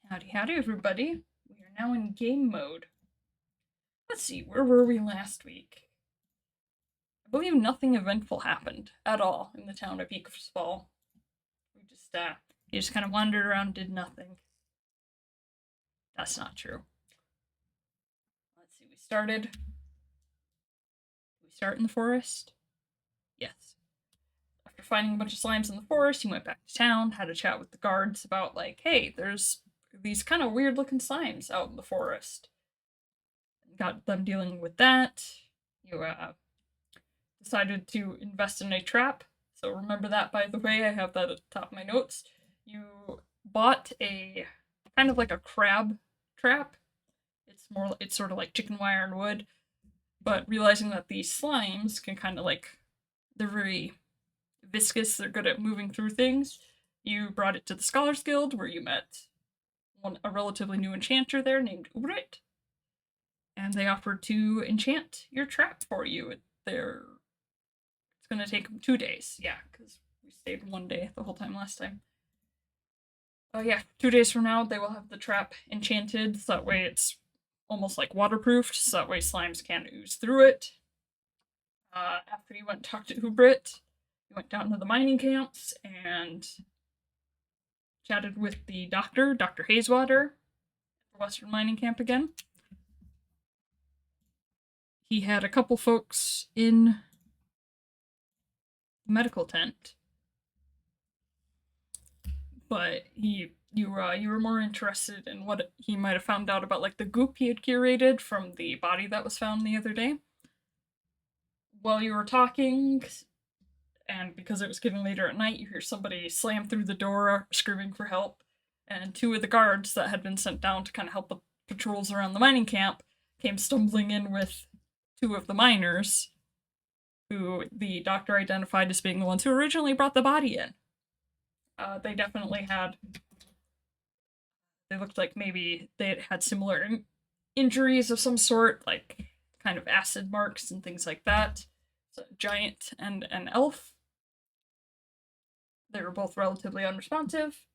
Howdy, howdy, everybody. We are now in game mode. Let's see, where were we last week? I believe nothing eventful happened at all in the town of Eaglesfall. We just kind of wandered around, did nothing. That's not true. Let's see, we start in the forest? Yes. After finding a bunch of slimes in the forest, he went back to town, had a chat with the guards about, like, hey, there's these kind of weird looking slimes out in the forest. Got them dealing with that. You decided to invest in a trap. So remember that, by the way. I have that at the top of my notes. You bought a kind of like a crab trap. It's sort of like chicken wire and wood, but realizing that these slimes can kind of like, they're very viscous, they're good at moving through things. You brought it to the Scholars Guild, where you met a relatively new enchanter there named Ubrit, and they offered to enchant your trap for you. It's gonna take them 2 days, yeah, because we stayed 1 day the whole time last time. Yeah, 2 days from now they will have the trap enchanted, so that way it's almost like waterproofed, so that way slimes can't ooze through it. After you went and talked to Ubrit, you went down to the mining camps and chatted with the doctor, Dr. Hazewater, the Western Mining Camp again. He had a couple folks in the medical tent, but you were more interested in what he might have found out about, like, the goop he had curated from the body that was found the other day. While you were talking, and because it was getting later at night, you hear somebody slam through the door screaming for help, and two of the guards that had been sent down to kind of help the patrols around the mining camp came stumbling in with two of the miners, who the doctor identified as being the ones who originally brought the body in. They definitely had. They looked like maybe they had similar injuries of some sort, like kind of acid marks and things like that. So, giant and an elf. They were both relatively unresponsive,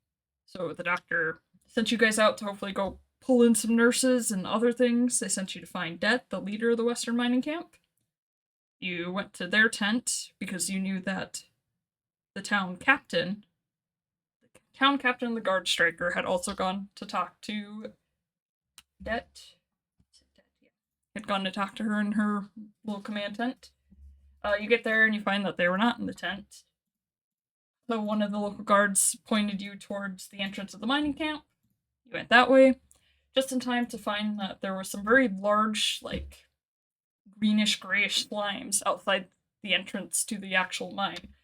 so the doctor sent you guys out to hopefully go pull in some nurses and other things. They sent you to find Det, the leader of the Western Mining Camp. You went to their tent because you knew that the town captain and the guard striker had also gone to talk to Det. Had gone to talk to her in her little command tent. You get there and you find that they were not in the tent. So one of the local guards pointed you towards the entrance of the mining camp. You went that way, just in time to find that there were some very large, like, greenish grayish slimes outside the entrance to the actual mine,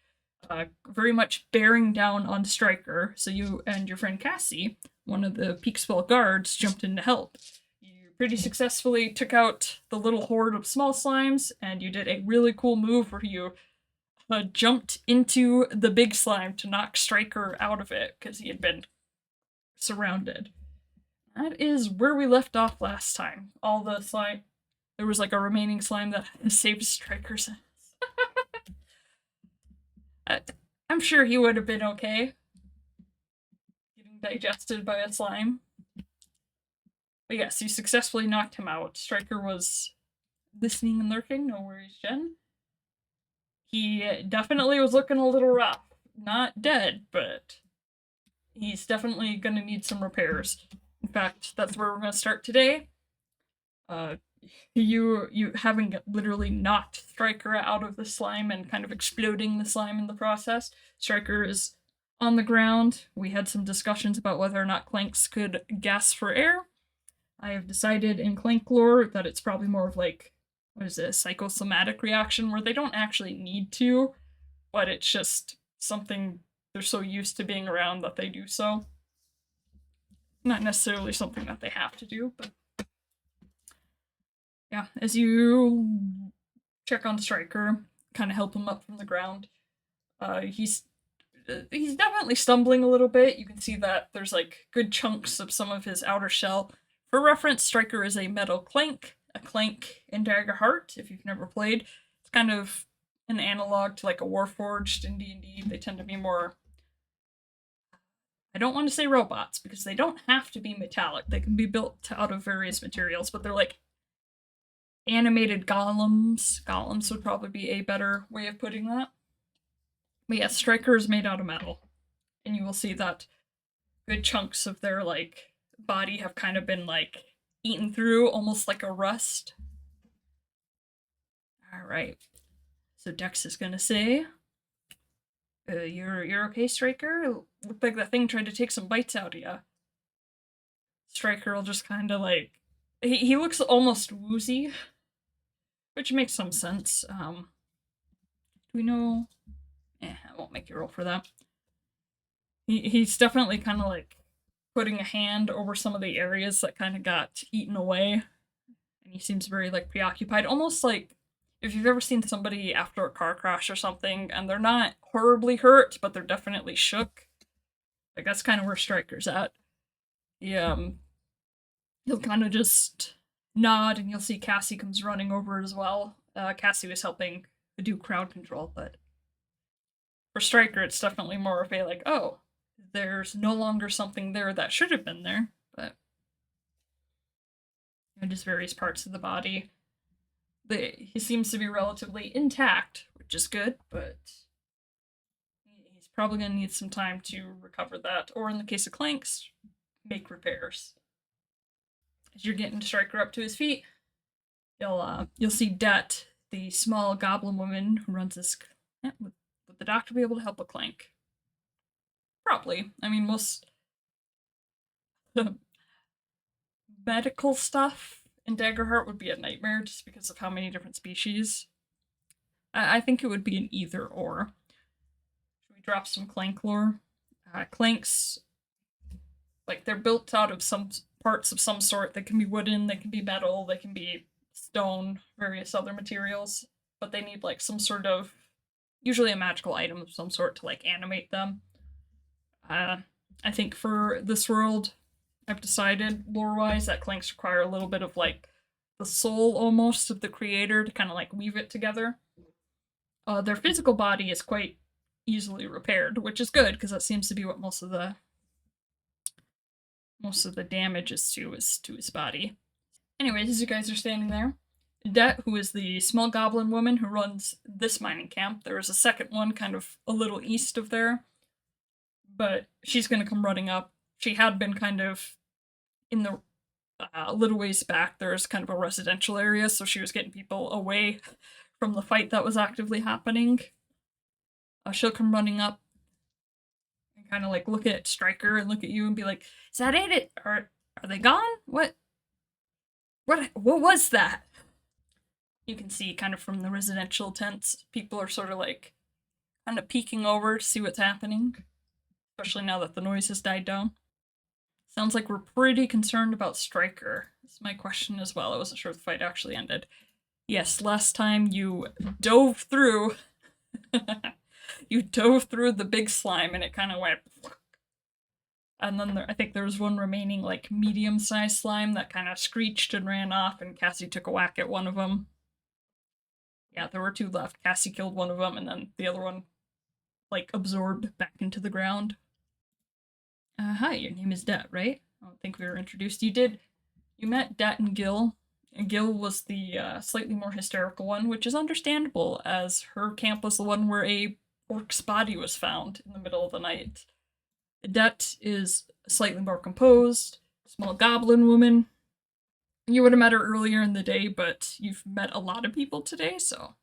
very much bearing down on Stryker. So you and your friend Cassie, one of the Peaksville guards, jumped in to help. You pretty successfully took out the little horde of small slimes, and you did a really cool move where you jumped into the big slime to knock Stryker out of it because he had been surrounded. That is where we left off last time. All the slime. There was like a remaining slime that saved Stryker's ass. I'm sure he would have been okay getting digested by a slime. But yes, you successfully knocked him out. Stryker was listening and lurking. No worries, Jen. He definitely was looking a little rough. Not dead, but he's definitely going to need some repairs. In fact, that's where we're going to start today. You having literally knocked Stryker out of the slime and kind of exploding the slime in the process. Stryker is on the ground. We had some discussions about whether or not Clanks could gasp for air. I have decided in Clank lore that it's probably more of like, what is it, a psychosomatic reaction where they don't actually need to, but it's just something they're so used to being around that they do so. Not necessarily something that they have to do, but yeah, as you check on Stryker, kind of help him up from the ground, he's definitely stumbling a little bit. You can see that there's like good chunks of some of his outer shell. For reference, Stryker is a metal clank, a clank in Dagger Heart, if you've never played. It's kind of an analog to like a Warforged in D&D. They tend to be more I don't want to say robots, because they don't have to be metallic. They can be built out of various materials, but they're like animated golems. Golems would probably be a better way of putting that. But yeah, Striker is made out of metal. And you will see that good chunks of their like body have kind of been like eaten through, almost like a rust. Alright. So Dex is gonna say, you're okay, Striker? Looked like that thing tried to take some bites out of you. Striker will just kind of like, he looks almost woozy, which makes some sense. Do we know? I won't make you roll for that. He's definitely kind of like putting a hand over some of the areas that kind of got eaten away, and he seems very like preoccupied, almost like if you've ever seen somebody after a car crash or something, and they're not horribly hurt, but they're definitely shook. Like that's kind of where Striker's at. He'll kind of just nod, and you'll see Cassie comes running over as well. Cassie was helping do crowd control, but for Striker, it's definitely more of a like, oh, there's no longer something there that should have been there, but just various parts of the body. He seems to be relatively intact, which is good, but he's probably going to need some time to recover that, or in the case of Clanks, make repairs. As you're getting Striker up to his feet, you'll see Det, the small goblin woman who runs this. Would the doctor be able to help a Clank? Probably. I mean, most medical stuff in Daggerheart would be a nightmare just because of how many different species. I think it would be an either or. Should we drop some Clank lore? Clanks, like, they're built out of some parts of some sort. They can be wooden, they can be metal, they can be stone, various other materials, but they need, like, some sort of, usually a magical item of some sort to, like, animate them. I think for this world, I've decided, lore-wise, that Clanks require a little bit of, like, the soul, almost, of the creator to kind of, like, weave it together. Their physical body is quite easily repaired, which is good, because that seems to be what most of the damage is to his body. Anyways, as you guys are standing there, Det, who is the small goblin woman who runs this mining camp, there is a second one kind of a little east of there, but she's going to come running up. She had been kind of in the little ways back. There's kind of a residential area, so she was getting people away from the fight that was actively happening. She'll come running up and kind of like look at Striker and look at you and be like, "Is that it? Are they gone? What was that?" You can see kind of from the residential tents, people are sort of like kind of peeking over to see what's happening, especially now that the noise has died down. Sounds like we're pretty concerned about Striker. That's my question as well. I wasn't sure if the fight actually ended. Yes, last time you dove through you dove through the big slime and it kind of went, and then I think there was one remaining like medium-sized slime that kind of screeched and ran off, and Cassie took a whack at one of them. Yeah, there were two left. Cassie killed one of them, and then the other one like absorbed back into the ground. Hi, your name is Det, right? I don't think we were introduced. You met Det and Gil. And Gil was the slightly more hysterical one, which is understandable, as her camp was the one where a orc's body was found in the middle of the night. Det is slightly more composed, small goblin woman. You would have met her earlier in the day, but you've met a lot of people today, so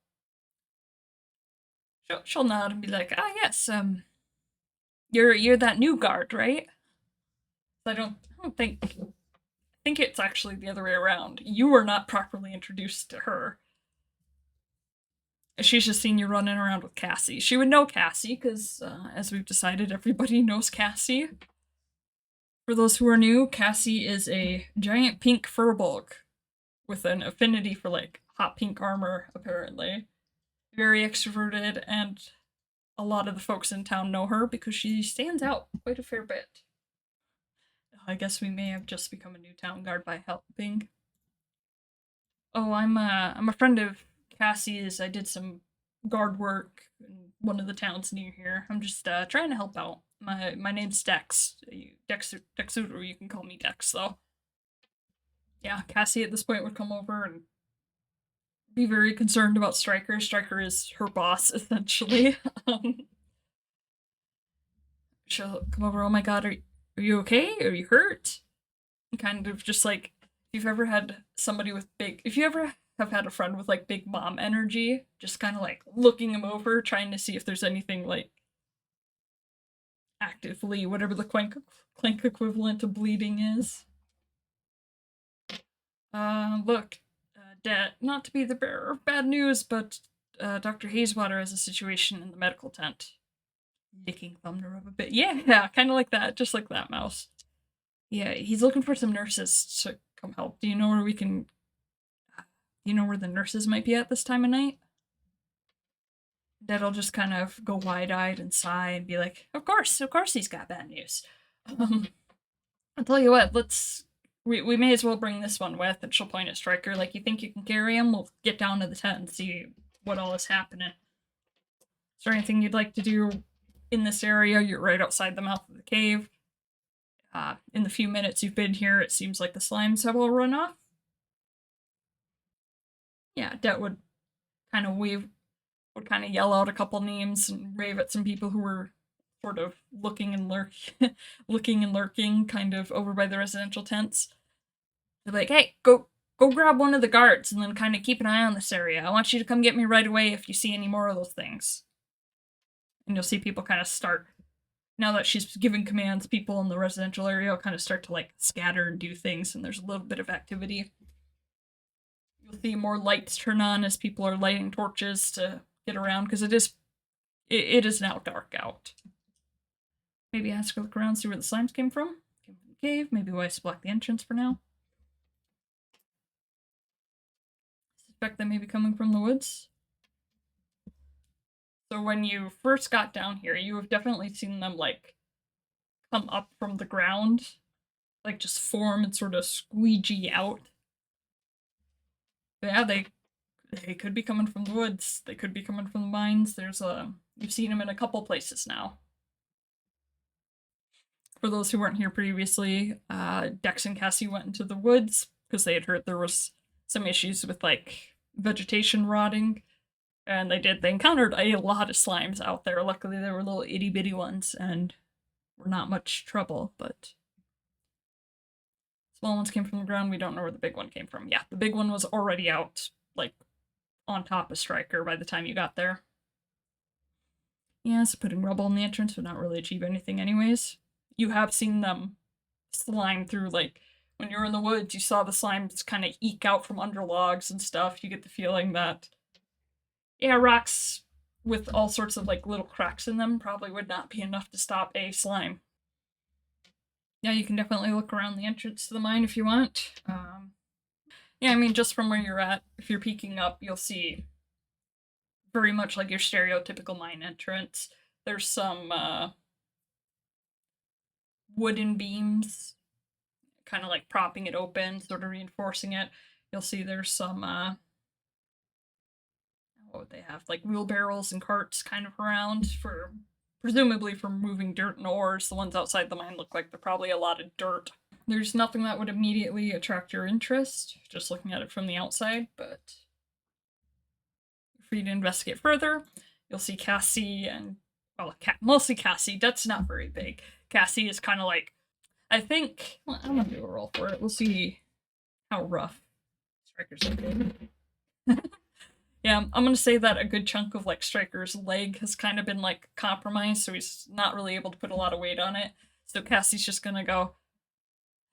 she'll nod and be like, "Ah, yes, you're that new guard, right?" I don't think. I think it's actually the other way around. You were not properly introduced to her. She's just seen you running around with Cassie. She would know Cassie, because, as we've decided, everybody knows Cassie. For those who are new, Cassie is a giant pink furbolg with an affinity for, like, hot pink armor, apparently. Very extroverted, and a lot of the folks in town know her because she stands out quite a fair bit. I guess we may have just become a new town guard by helping. Oh, I'm a friend of Cassie's. I did some guard work in one of the towns near here. I'm just trying to help out. My name's Dex. Dexuru. You can call me Dex though. Yeah, Cassie at this point would come over and be very concerned about Striker. Striker is her boss essentially. She'll come over. Oh my god, are you okay? Are you hurt? Kind of just like if you've ever had somebody with big. If you ever have had a friend with like big mom energy, just kind of like looking him over, trying to see if there's anything like actively, whatever the clank equivalent of bleeding is. Look, Dad, not to be the bearer of bad news, but Dr. Hazewater has a situation in the medical tent. Licking thumb to rub a bit. Yeah, kind of like that, just like that, Mouse. Yeah, he's looking for some nurses to come help. Do you know where we can? Do you know where the nurses might be at this time of night? Dad'll just kind of go wide-eyed and sigh and be like, of course he's got bad news. I'll tell you what, we may as well bring this one with, and she'll point at Striker, like, you think you can carry him? We'll get down to the tent and see what all is happening. Is there anything you'd like to do in this area? You're right outside the mouth of the cave. In the few minutes you've been here, it seems like the slimes have all run off. Yeah, Det would kind of yell out a couple names and rave at some people who were sort of looking and lurking, kind of over by the residential tents. They're like, hey, go grab one of the guards and then kind of keep an eye on this area. I want you to come get me right away if you see any more of those things. And you'll see people kind of start, now that she's giving commands, people in the residential area will kind of start to like scatter and do things, and there's a little bit of activity. You'll see more lights turn on as people are lighting torches to get around, because it is now dark out. Maybe ask her to look around, see where the slimes came from. Came from the cave. Maybe Weiss blocked the entrance for now. Suspect they may be coming from the woods. So when you first got down here, you have definitely seen them, like, come up from the ground. Like, just form and sort of squeegee out. But yeah, they could be coming from the woods. They could be coming from the mines. You've seen them in a couple places now. For those who weren't here previously, Dex and Cassie went into the woods because they had heard there was some issues with, like, vegetation rotting. And they encountered a lot of slimes out there. Luckily, they were little itty-bitty ones and were not much trouble, but small ones came from the ground. We don't know where the big one came from. Yeah, the big one was already out, like, on top of Striker by the time you got there. Yeah, so putting rubble in the entrance would not really achieve anything anyways. You have seen them slime through, like, when you were in the woods, you saw the slimes kind of eke out from under logs and stuff. You get the feeling that, yeah, rocks with all sorts of, like, little cracks in them probably would not be enough to stop a slime. Yeah, you can definitely look around the entrance to the mine if you want. Yeah, I mean, just from where you're at, if you're peeking up, you'll see very much like your stereotypical mine entrance. There's some wooden beams, kind of like propping it open, sort of reinforcing it. You'll see there's some, what would they have? Like wheelbarrows and carts kind of around for, presumably for moving dirt and ores. The ones outside the mine look like they're probably a lot of dirt. There's nothing that would immediately attract your interest, just looking at it from the outside, but you're free to investigate further. You'll see Cassie and, well, mostly Cassie. That's not very big. Cassie is kind of like, I think, well, I'm gonna do a roll for it. We'll see how rough Striker's looking. Yeah, I'm gonna say that a good chunk of, like, Striker's leg has kind of been, like, compromised, so he's not really able to put a lot of weight on it. So Cassie's just gonna go,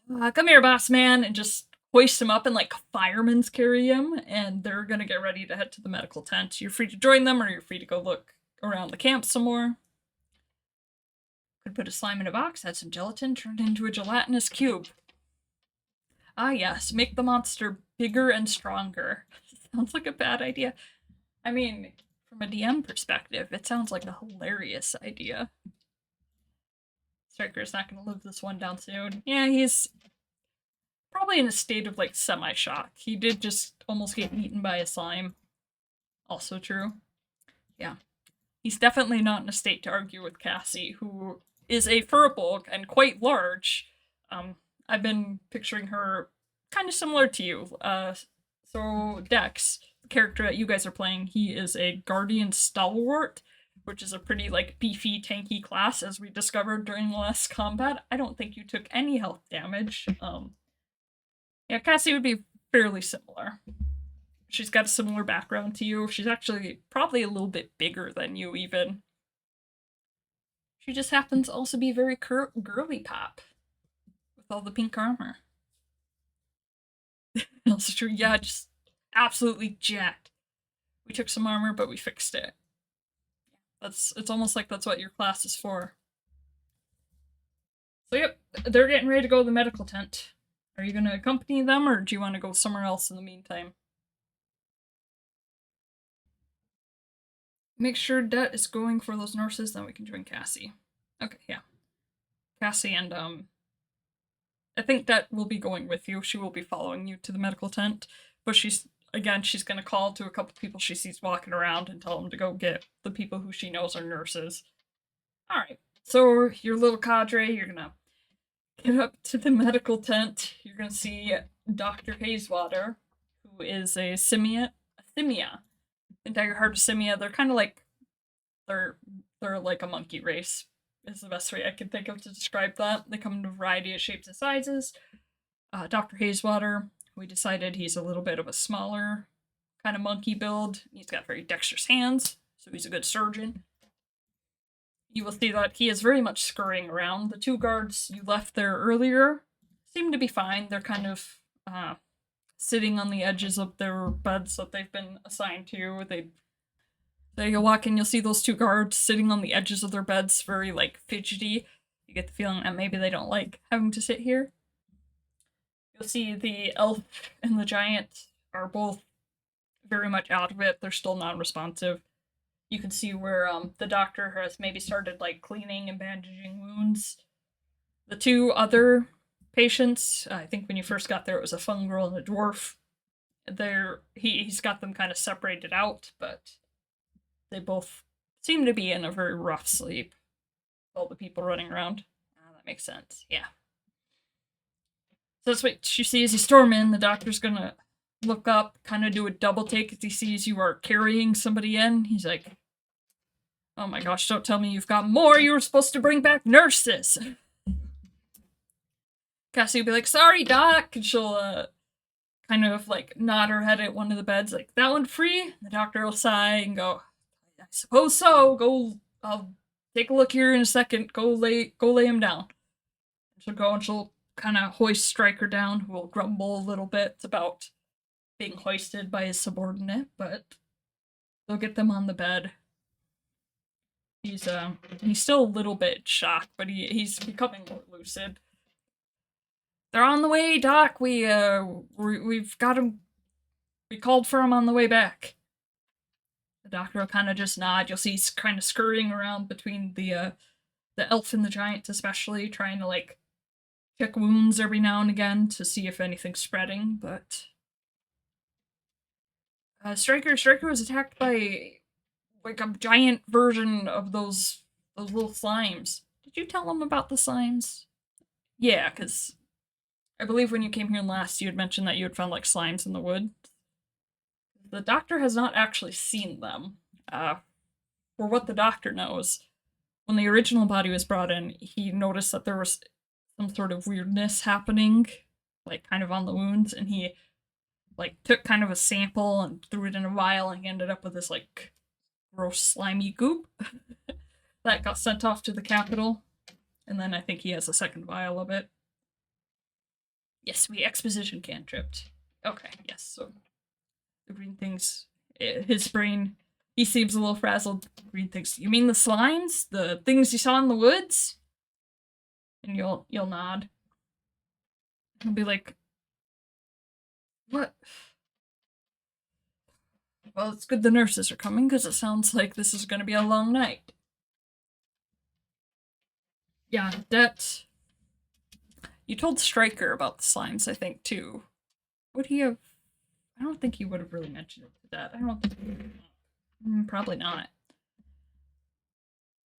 come here, boss man, and just hoist him up and, like, firemen's carry him, and they're gonna get ready to head to the medical tent. You're free to join them, or you're free to go look around the camp some more. Could put a slime in a box, add some gelatin, turn it into a gelatinous cube. Ah yes, make the monster bigger and stronger. Sounds like a bad idea. I mean, from a DM perspective, it sounds like a hilarious idea. Striker's not going to live this one down soon. Yeah, he's probably in a state of, like, semi-shock. He did just almost get eaten by a slime. Also true. Yeah. He's definitely not in a state to argue with Cassie, who is a furbolg and quite large. Um, I've been picturing her kind of similar to you. So Dex, the character that you guys are playing, he is a guardian stalwart, which is a pretty like beefy, tanky class, as we discovered during the last combat. I don't think you took any health damage. Yeah, Cassie would be fairly similar. She's got a similar background to you. She's actually probably a little bit bigger than you, even. She just happens to also be very girly pop with all the pink armor. Also true, yeah, just absolutely jacked. We took some armor, but we fixed it. It's almost like that's what your class is for. So yep, they're getting ready to go to the medical tent. Are you gonna accompany them, or do you want to go somewhere else in the meantime? Make sure Det is going for those nurses, then we can join Cassie. Okay, yeah. Cassie and I think Det will be going with you. She will be following you to the medical tent, but she's gonna call to a couple people she sees walking around and tell them to go get the people who she knows are nurses. All right. So your little cadre, you're gonna get up to the medical tent. You're gonna see Dr. Hazewater, who is a Simia. In Dagger Heart of Simia, they're kind of like they're like a monkey race. Is the best way I can think of to describe that. They come in a variety of shapes and sizes. Dr. Hazewater, we decided he's a little bit of a smaller kind of monkey build. He's got very dexterous hands, so he's a good surgeon. You will see that he is very much scurrying around. The two guards you left there earlier seem to be fine. They're kind of sitting on the edges of their beds that they've been assigned to. You'll walk in, you'll see those two guards sitting on the edges of their beds, very like fidgety. You get the feeling that maybe they don't like having to sit here. You'll see the elf and the giant are both very much out of it. They're still non-responsive. You can see where the doctor has maybe started like cleaning and bandaging wounds. The two other patients, I think when you first got there, it was a fungal and a dwarf. He's got them kind of separated out, but they both seem to be in a very rough sleep. All the people running around. That makes sense. Yeah. So that's what she sees. You storm in. The doctor's gonna look up, kind of do a double take as he sees you are carrying somebody in. He's like, "Oh my gosh, don't tell me you've got more. You were supposed to bring back nurses." Cassie will be like, "Sorry, Doc," and she'll kind of like nod her head at one of the beds, like, "That one free?" The doctor will sigh and go, "I suppose so. I'll take a look here in a second. Go lay him down." She'll go and she'll kind of hoist Stryker down, who will grumble a little bit about being hoisted by his subordinate, but they'll get them on the bed. He's still a little bit shocked, but he's becoming more lucid. "They're on the way, Doc. We've got him. We called for him on the way back." The doctor will kind of just nod. You'll see he's kind of scurrying around between the elf and the giant, especially trying to like check wounds every now and again to see if anything's spreading. But Stryker was attacked by like a giant version of those little slimes. Did you tell him about the slimes? Yeah, because I believe when you came here last, you had mentioned that you had found like slimes in the woods. The doctor has not actually seen them. For what the doctor knows, when the original body was brought in, he noticed that there was some sort of weirdness happening, like kind of on the wounds, and he like took kind of a sample and threw it in a vial, and he ended up with this like gross slimy goop that got sent off to the capital. And then I think he has a second vial of it. Yes, we exposition cantripped. Okay, yes, so the green things, his brain, he seems a little frazzled. Green things, you mean the slimes? The things you saw in the woods? And you'll nod. He'll be like, "What?" "Well, it's good the nurses are coming, because it sounds like this is going to be a long night." Yeah, that... You told Stryker about the slimes, I think, too. Would he have... I don't think he would have really mentioned it to that. I don't think... Probably not.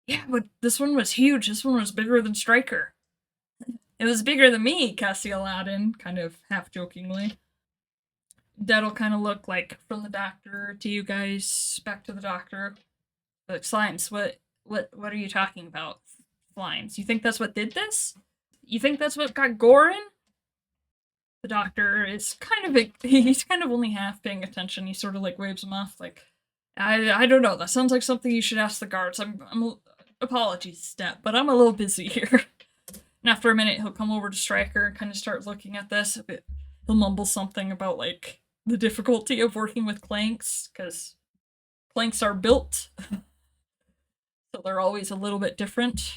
Yeah, but this one was huge. This one was bigger than Striker. It was bigger than me, Cassiel added, kind of half jokingly. That'll kind of look like from the doctor to you guys, back to the doctor. Like, slimes, what are you talking about? Slimes. You think that's what did this? You think that's what got Gorin? The doctor is he's kind of only half paying attention. He sort of like waves him off, like, I don't know. That sounds like something you should ask the guards. Apologies, Step, but I'm a little busy here. And after a minute, he'll come over to Striker and kind of start looking at this. He'll mumble something about like the difficulty of working with clanks, because clanks are built, so they're always a little bit different.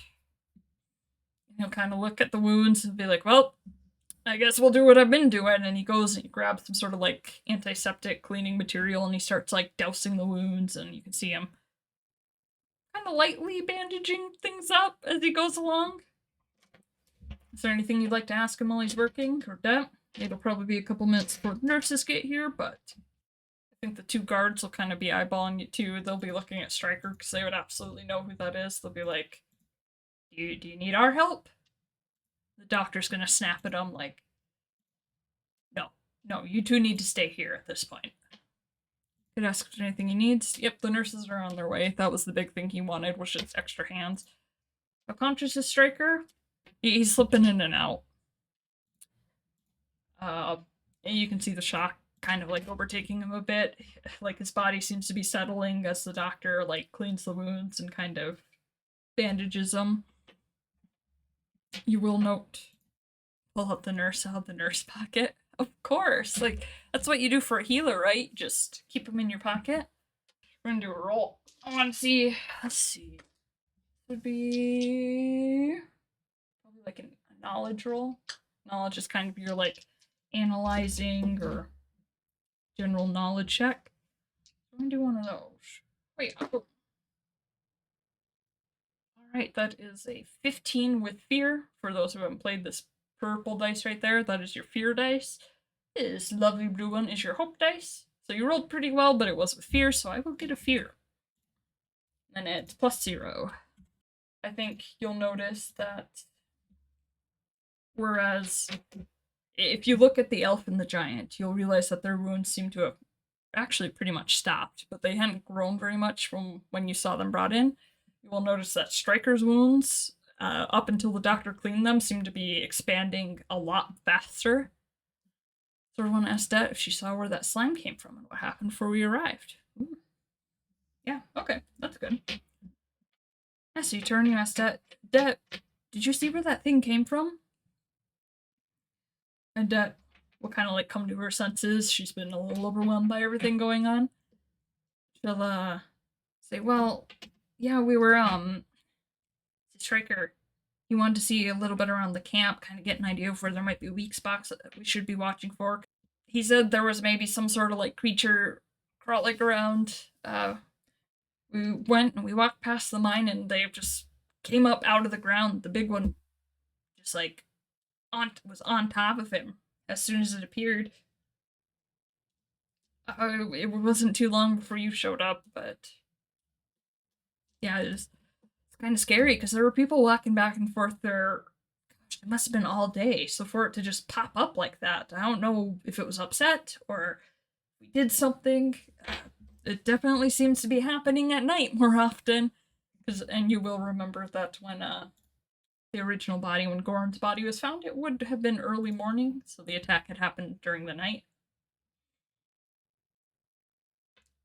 And he'll kind of look at the wounds and be like, well, I guess we'll do what I've been doing. And he goes and he grabs some sort of like antiseptic cleaning material and he starts like dousing the wounds, and you can see him kind of lightly bandaging things up as he goes along. Is there anything you'd like to ask him while he's working? Or that? It'll probably be a couple minutes before the nurses get here, but I think the two guards will kind of be eyeballing you too. They'll be looking at Striker because they would absolutely know who that is. They'll be like, do you need our help? The doctor's gonna snap at him like, no, you two need to stay here at this point. Could ask if there's anything he needs. Yep, the nurses are on their way. That was the big thing he wanted, was just extra hands. How conscious is Striker? He's slipping in and out. And you can see the shock kind of like overtaking him a bit. Like his body seems to be settling as the doctor like cleans the wounds and kind of bandages them. You will note, pull out the nurse out of the nurse pocket. Of course, like that's what you do for a healer, right? Just keep them in your pocket. We're gonna do a roll. I want to see. Let's see. Would be probably like a knowledge roll. Knowledge is kind of your like analyzing or general knowledge check. I'm gonna do one of those. Wait. Alright, that is a 15 with fear. For those who haven't played, this purple dice right there, that is your fear dice. This lovely blue one is your hope dice. So you rolled pretty well, but it was with fear, so I will get a fear. And it's +0. I think you'll notice that whereas if you look at the elf and the giant, you'll realize that their wounds seem to have actually pretty much stopped, but they hadn't grown very much from when you saw them brought in. You will notice that Striker's wounds, up until the doctor cleaned them, seem to be expanding a lot faster. So I want to ask Det if she saw where that slime came from and what happened before we arrived. Ooh. Yeah, okay, that's good. Yeah, so you turn and you ask Det, did you see where that thing came from? And Det will kind of like come to her senses. She's been a little overwhelmed by everything going on. She'll say, well, yeah, we were Striker, he wanted to see a little bit around the camp, kind of get an idea of where there might be weak spots that we should be watching for. He said there was maybe some sort of like creature crawling around. We went and we walked past the mine and they just came up out of the ground. The big one just like was on top of him as soon as it appeared. It wasn't too long before you showed up, but yeah, it's kind of scary because there were people walking back and forth there. Gosh, it must have been all day. So for it to just pop up like that, I don't know if it was upset or we did something. It definitely seems to be happening at night more often. And you will remember that when the original body, when Goran's body was found, it would have been early morning, so the attack had happened during the night.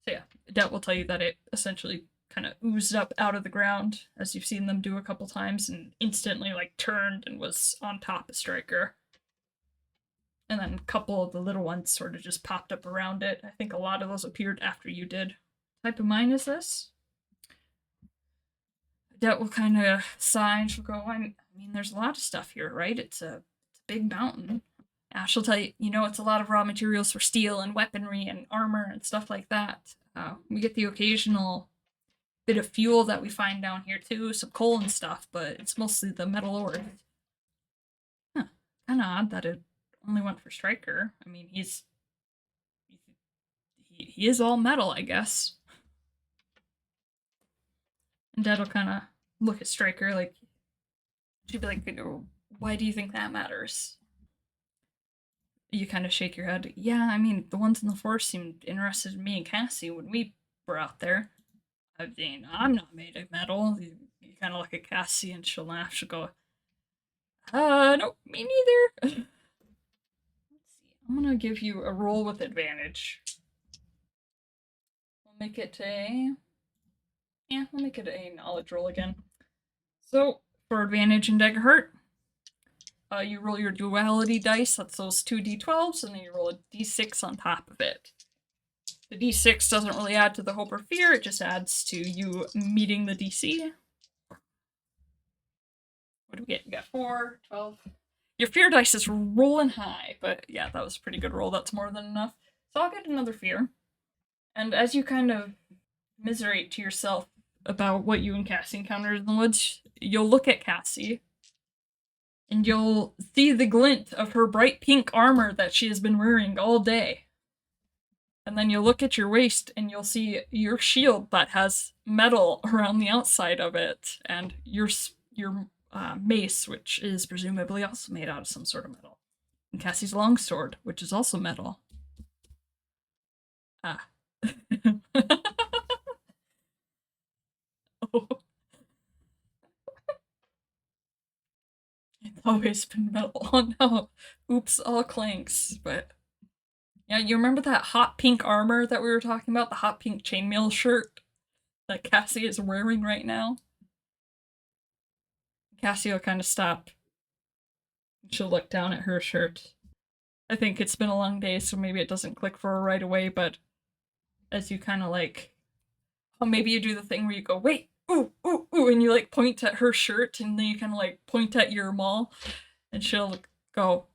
So yeah, Det will tell you that it essentially kind of oozed up out of the ground, as you've seen them do a couple times, and instantly like turned and was on top of Striker. And then a couple of the little ones sort of just popped up around it. I think a lot of those appeared after you did. What type of mine is this? Det will kind of sigh and she'll go, I mean, there's a lot of stuff here, right? It's a big mountain. She'll tell you, it's a lot of raw materials for steel and weaponry and armor and stuff like that. We get the occasional bit of fuel that we find down here too, some coal and stuff, but it's mostly the metal ore. Huh. Kind of odd that it only went for Striker. I mean, he is all metal, I guess. And Dad'll kind of look at Stryker like she'd be like, "Why do you think that matters?" You kind of shake your head. Yeah, I mean, the ones in the forest seemed interested in me and Cassie when we were out there. I mean, I'm not made of metal. You kind of look at Cassie and she'll laugh. She'll go, no, me neither. Let's see. I'm gonna give you a roll with advantage. We'll make it we'll make it a knowledge roll again. So, for advantage in Daggerheart, you roll your duality dice, that's those two d12s, and then you roll a d6 on top of it. The d6 doesn't really add to the hope or fear, it just adds to you meeting the DC. What do we get? You got 4, 12. Your fear dice is rolling high, but yeah, that was a pretty good roll. That's more than enough. So I'll get another fear. And as you kind of miserate to yourself about what you and Cassie encountered in the woods, you'll look at Cassie and you'll see the glint of her bright pink armor that she has been wearing all day. And then you'll look at your waist and you'll see your shield that has metal around the outside of it, and your mace, which is presumably also made out of some sort of metal. And Cassie's longsword, which is also metal. Ah. Oh. It's always been metal. Oh no. Oops, all clanks. But yeah, you remember that hot pink armor that we were talking about? The hot pink chainmail shirt that Cassie is wearing right now? Cassie will kind of stop. She'll look down at her shirt. I think it's been a long day, so maybe it doesn't click for her right away, but as you kind of like, oh, maybe you do the thing where you go, wait, ooh, ooh, ooh, and you like point at her shirt, and then you kind of like point at your maul, and she'll go,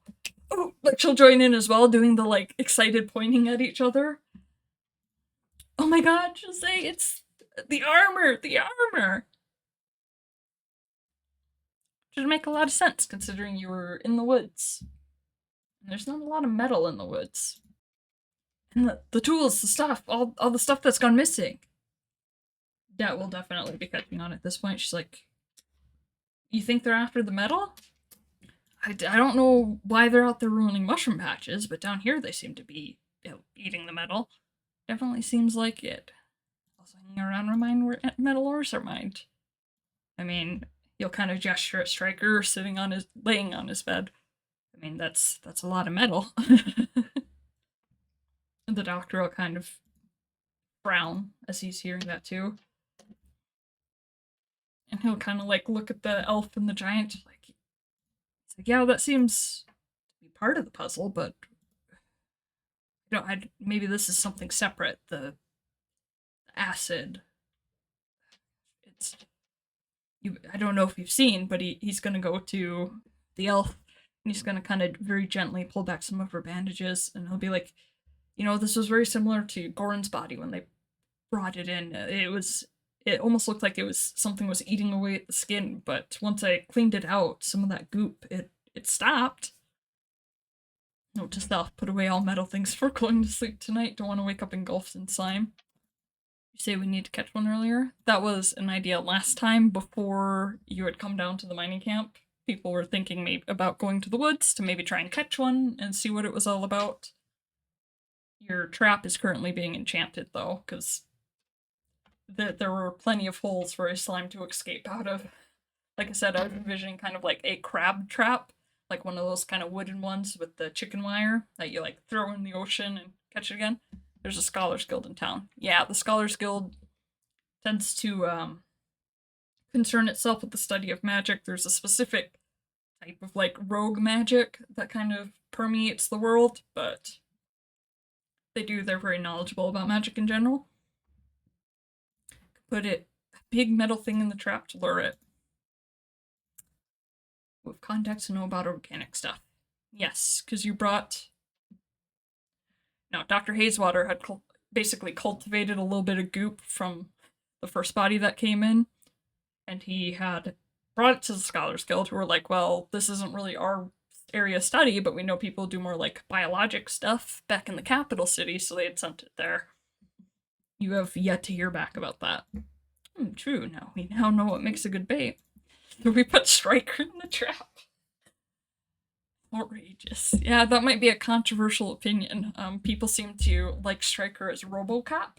ooh, like she'll join in as well, doing the like excited pointing at each other. Oh my god, she'll say, it's the armor, the armor. Should make a lot of sense considering you were in the woods. And there's not a lot of metal in the woods. And the tools, the stuff, all the stuff that's gone missing. That will definitely be catching on at this point. She's like, you think they're after the metal? I don't know why they're out there ruining mushroom patches, but down here they seem to be eating the metal. Definitely seems like it. Also hanging around remind where metal ores are mined. I mean, you'll kind of gesture at Stryker laying on his bed. I mean, that's a lot of metal. The doctor will kind of frown as he's hearing that too. And he'll kind of like look at the elf and the giant, like, it's like, yeah, that seems to be part of the puzzle, but maybe this is something separate. The acid. It's I don't know if you've seen, but he's gonna go to the elf and he's gonna kind of very gently pull back some of her bandages, and he'll be like, you know, this was very similar to Goran's body when they brought it in. It almost looked like something was eating away at the skin, but once I cleaned it out, some of that goop, it stopped. Note to self, put away all metal things before going to sleep tonight. Don't want to wake up engulfed in slime. You say we need to catch one earlier? That was an idea last time before you had come down to the mining camp. People were thinking maybe about going to the woods to maybe try and catch one and see what it was all about. Your trap is currently being enchanted though, because there were plenty of holes for a slime to escape out of. Like I said, I was envisioning kind of like a crab trap, like one of those kind of wooden ones with the chicken wire that you like throw in the ocean and catch it again. There's a Scholars Guild in town. Yeah, the Scholars Guild tends to concern itself with the study of magic. There's a specific type of like rogue magic that kind of permeates the world, but they're very knowledgeable about magic in general. Put a big metal thing in the trap to lure it. With contacts to know about organic stuff. Yes, because you brought... Now, Dr. Hazewater had basically cultivated a little bit of goop from the first body that came in, and he had brought it to the Scholars Guild, who were like, well, this isn't really our area of study, but we know people do more like biologic stuff back in the capital city, so they had sent it there. You have yet to hear back about that. True. Now we now know what makes a good bait. So we put Striker in the trap. Outrageous. Yeah, that might be a controversial opinion. People seem to like Striker as RoboCop.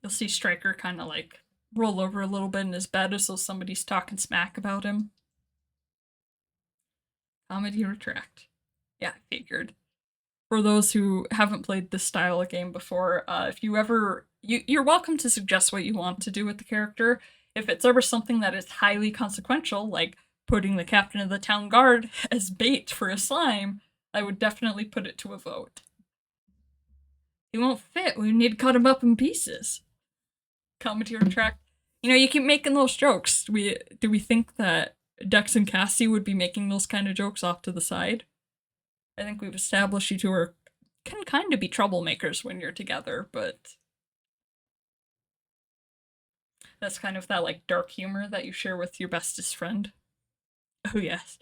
You'll see Striker kind of like roll over a little bit in his bed as though somebody's talking smack about him. Comedy retract. Yeah, I figured. For those who haven't played this style of game before, if you ever you're welcome to suggest what you want to do with the character. If it's ever something that is highly consequential, like putting the captain of the town guard as bait for a slime, I would definitely put it to a vote. He won't fit. We need to cut him up in pieces. Comedy retract. You know, you keep making those jokes. Do we think that Dex and Cassie would be making those kind of jokes off to the side? I think we've established you two can kind of be troublemakers when you're together, but that's kind of that like dark humor that you share with your bestest friend. Oh yes.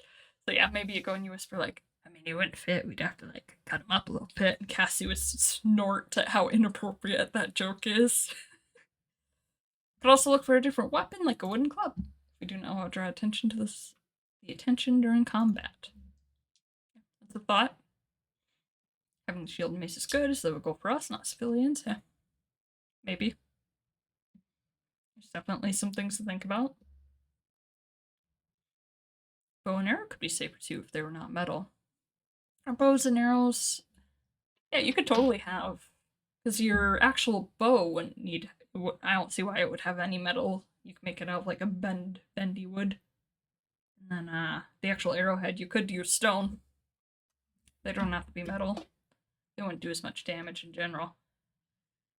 So yeah, maybe you go and you whisper like, I mean, he wouldn't fit. We'd have to like cut him up a little bit. And Cassie would snort at how inappropriate that joke is. Could also look for a different weapon, like a wooden club. We do know how to draw attention to the attention during combat. That's a thought. Having the shield and mace is good, so that would go for us, not civilians. Yeah. Maybe. There's definitely some things to think about. Bow and arrow could be safer too if they were not metal. Our bows and arrows, yeah, you could totally have. Because your actual bow wouldn't need, I don't see why it would have any metal. You can make it out of like a bendy wood. And then the actual arrowhead, you could use stone. They don't have to be metal. They wouldn't do as much damage in general.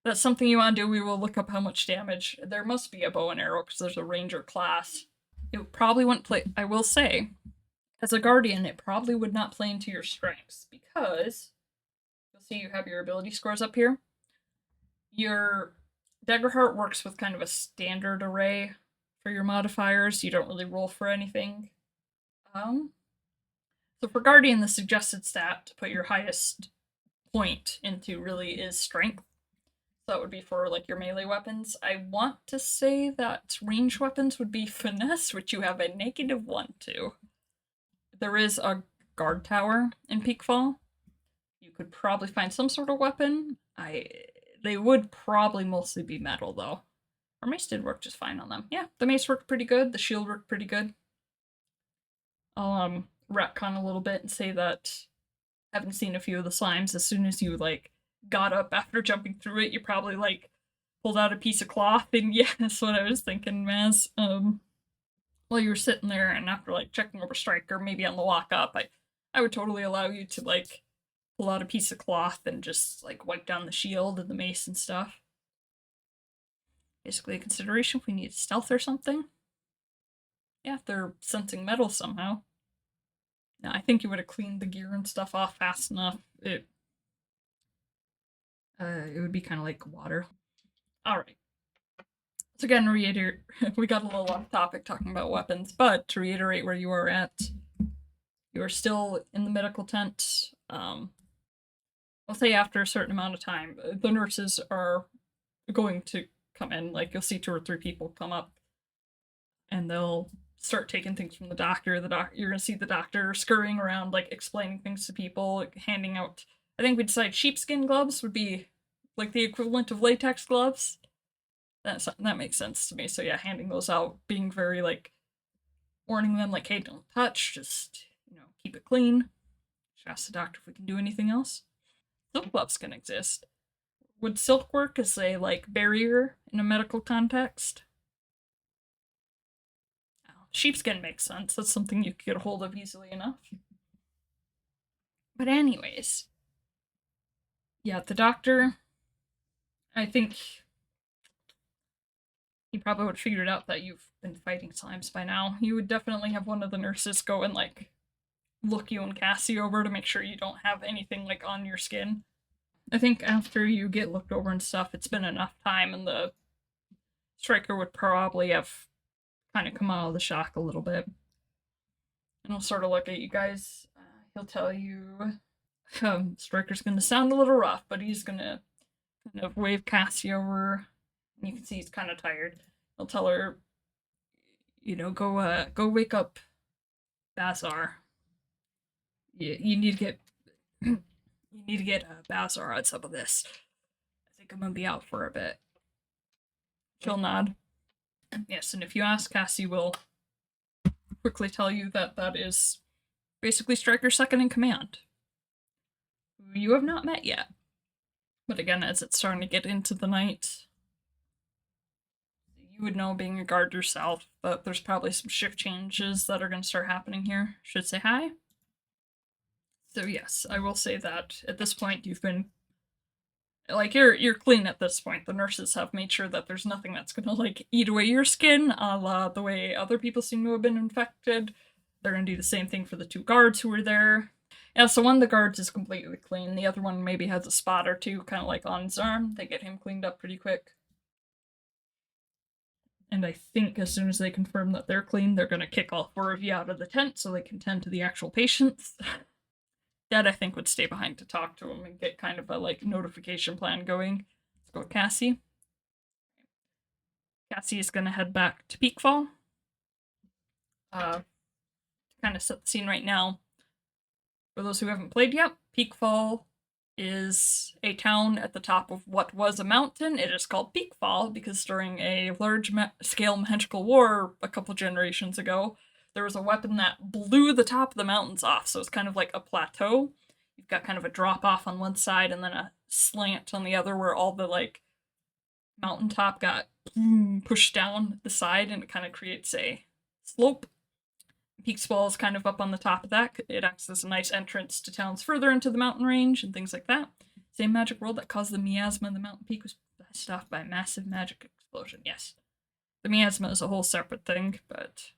That's something you want to do. We will look up how much damage. There must be a bow and arrow because there's a ranger class. It probably wouldn't play, I will say, as a guardian, it probably would not play into your strengths because you'll see you have your ability scores up here. Your Daggerheart works with kind of a standard array for your modifiers. You don't really roll for anything. So for Guardian, the suggested stat to put your highest point into really is strength. So that would be for like your melee weapons. I want to say that range weapons would be finesse, which you have a -1 to. There is a guard tower in Peakfall. You could probably find some sort of weapon. They would probably mostly be metal though. Our mace did work just fine on them. Yeah, the mace worked pretty good. The shield worked pretty good. I'll retcon a little bit and say that having seen a few of the slimes, as soon as you like got up after jumping through it, you probably like pulled out a piece of cloth, and yeah, that's what I was thinking, Maz. While you were sitting there and after like checking over Striker, maybe on the walk up, I would totally allow you to like pull out a piece of cloth and just like wipe down the shield and the mace and stuff. Basically a consideration if we need stealth or something. Yeah, if they're sensing metal somehow. No, I think you would have cleaned the gear and stuff off fast enough. It would be kind of like water. Alright. So again, reiterate, we got a little off topic talking about weapons, but to reiterate where you are at, you are still in the medical tent. I'll say after a certain amount of time, the nurses are going to come in. Like, you'll see 2 or 3 people come up, and they'll start taking things from the doctor. You're gonna see the doctor scurrying around, like explaining things to people, like, handing out. I think we decided sheepskin gloves would be like the equivalent of latex gloves. That makes sense to me. So yeah, handing those out, being very like warning them, like, hey, don't touch, just keep it clean. Just ask the doctor if we can do anything else. Silk gloves can exist. Would silk work as a like barrier in a medical context? Sheepskin makes sense. That's something you could get a hold of easily enough. But anyways, yeah, the doctor, I think he probably would have figured out that you've been fighting slimes by now. You would definitely have one of the nurses go and like look you and Cassie over to make sure you don't have anything like on your skin. I think after you get looked over and stuff, it's been enough time, and the Striker would probably have kind of come out of the shock a little bit. And he'll sort of look at you guys. He'll tell you, Striker's going to sound a little rough, but he's going to kind of wave Cassie over. And you can see he's kind of tired. He'll tell her, go wake up Bazar. You need to get Bazar on some of this. I think I'm gonna be out for a bit. She'll nod. Yes, and if you ask, Cassie will quickly tell you that that is basically Striker's second in command, who you have not met yet. But again, as it's starting to get into the night, you would know, being a guard yourself, that there's probably some shift changes that are going to start happening here. Should say hi. So yes, I will say that at this point you've been, like, you're clean at this point. The nurses have made sure that there's nothing that's gonna, like, eat away your skin, a la the way other people seem to have been infected. They're gonna do the same thing for the two guards who were there. Yeah, so one of the guards is completely clean. The other one maybe has a spot or two, kind of like on his arm. They get him cleaned up pretty quick. And I think as soon as they confirm that they're clean, they're gonna kick all four of you out of the tent so they can tend to the actual patients. Dad, I think, would stay behind to talk to him and get kind of a, like, notification plan going. Let's go with Cassie. Cassie is gonna head back to Peakfall. To kind of set the scene right now, for those who haven't played yet, Peakfall is a town at the top of what was a mountain. It is called Peakfall because during a large-scale magical war a couple generations ago, there was a weapon that blew the top of the mountains off, so it's kind of like a plateau. You've got kind of a drop-off on one side and then a slant on the other where all the, like, mountaintop got pushed down the side and it kind of creates a slope. Peakfall is kind of up on the top of that. It acts as a nice entrance to towns further into the mountain range and things like that. Same magic world that caused the miasma in the mountain peak was blasted off by a massive magic explosion. Yes. The miasma is a whole separate thing, but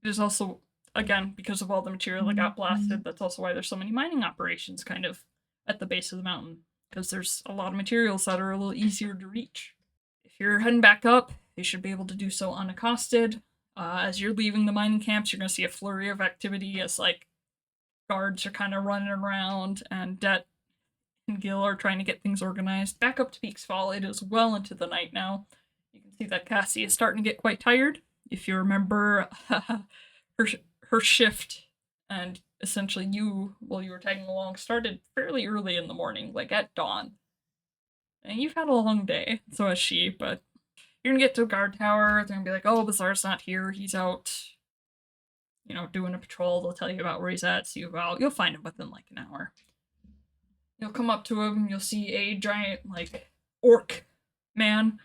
there's also, again, because of all the material that got blasted, that's also why there's so many mining operations kind of at the base of the mountain, because there's a lot of materials that are a little easier to reach. If you're heading back up, you should be able to do so unaccosted. As you're leaving the mining camps, you're going to see a flurry of activity as, like, guards are kind of running around, and Det and Gil are trying to get things organized. Back up to Peaksfall, it is well into the night now. You can see that Cassie is starting to get quite tired. If you remember, her shift, and essentially you, while you were tagging along, started fairly early in the morning, like at dawn. And you've had a long day, so has she, but you're gonna get to a guard tower, they're gonna be like, oh, Bazaar's not here, he's out, doing a patrol. They'll tell you about where he's at, so you'll find him within, like, an hour. You'll come up to him, you'll see a giant, like, orc man.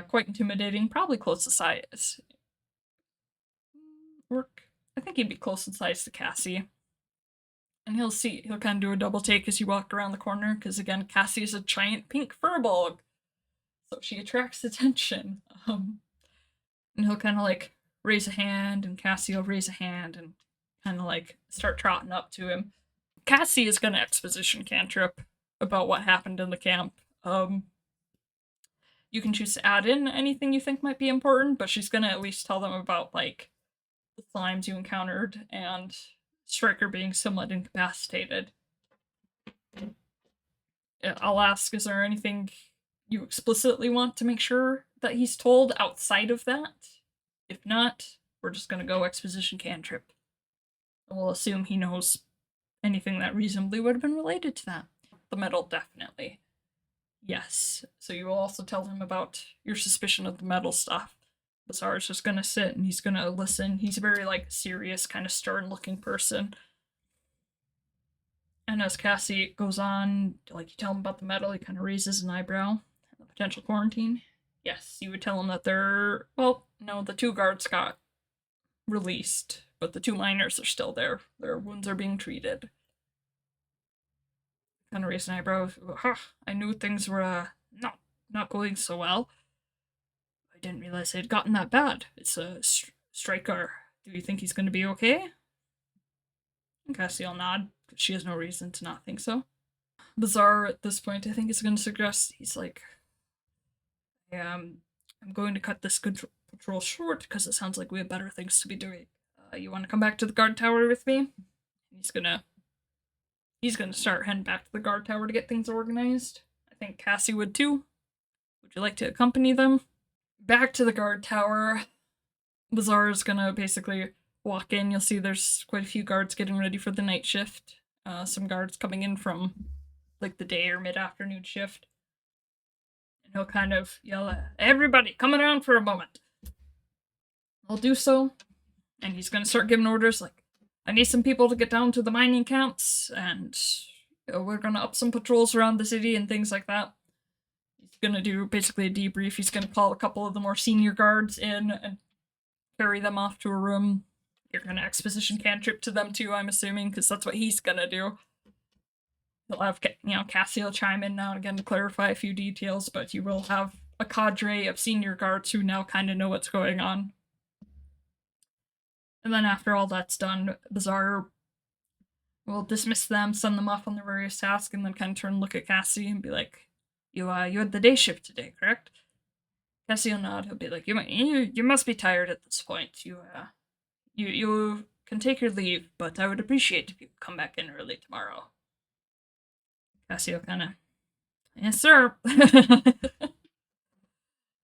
Quite intimidating, probably close to size. Orc. I think he'd be close in size to Cassie. And he'll kind of do a double take as you walk around the corner, because again, Cassie is a giant pink furball, so she attracts attention. And he'll kind of, like, raise a hand, and Cassie will raise a hand and kind of, like, start trotting up to him. Cassie is gonna exposition cantrip about what happened in the camp. You can choose to add in anything you think might be important, but she's gonna at least tell them about, like, the slimes you encountered and Striker being somewhat incapacitated. I'll ask, is there anything you explicitly want to make sure that he's told outside of that? If not, we're just gonna go exposition cantrip. And we'll assume he knows anything that reasonably would have been related to that. The medal, definitely. Yes. So you will also tell him about your suspicion of the medal stuff. Bazaar's just gonna sit and he's gonna listen. He's a very, like, serious, kind of stern-looking person. And as Cassie goes on, like, you tell him about the medal, he kind of raises an eyebrow. The potential quarantine. Yes, you would tell him that the 2 guards got released, but the 2 miners are still there. Their wounds are being treated. Kind of raised an eyebrow. I knew things were not going so well. I didn't realize they'd gotten that bad. It's a Striker. Do you think he's going to be okay? And Cassie will nod. She has no reason to not think so. Bazaar, at this point, I think is going to suggest, he's like, I'm going to cut this patrol short because it sounds like we have better things to be doing. You want to come back to the guard tower with me? He's gonna start heading back to the guard tower to get things organized. I think Cassie would too. Would you like to accompany them? back to the guard tower. Bazaar's gonna basically walk in. You'll see there's quite a few guards getting ready for the night shift. Some guards coming in from like the day or mid-afternoon shift. And he'll kind of yell, everybody, come around for a moment. I'll do so. And he's gonna start giving orders like, I need some people to get down to the mining camps, and we're gonna up some patrols around the city and things like that. He's gonna do basically a debrief. He's gonna call a couple of the more senior guards in and carry them off to a room. You're gonna exposition cantrip to them too, I'm assuming, because that's what he's gonna do. He'll have, Cassie will chime in now and again to clarify a few details, but you will have a cadre of senior guards who now kind of know what's going on. And then after all that's done, Bazaar will dismiss them, send them off on their various tasks, and then kind of turn and look at Cassie and be like, you had the day shift today, correct? Cassie will nod. He'll be like, you must be tired at this point. You can take your leave, but I would appreciate if you come back in early tomorrow. Cassie will kind of, yes, sir.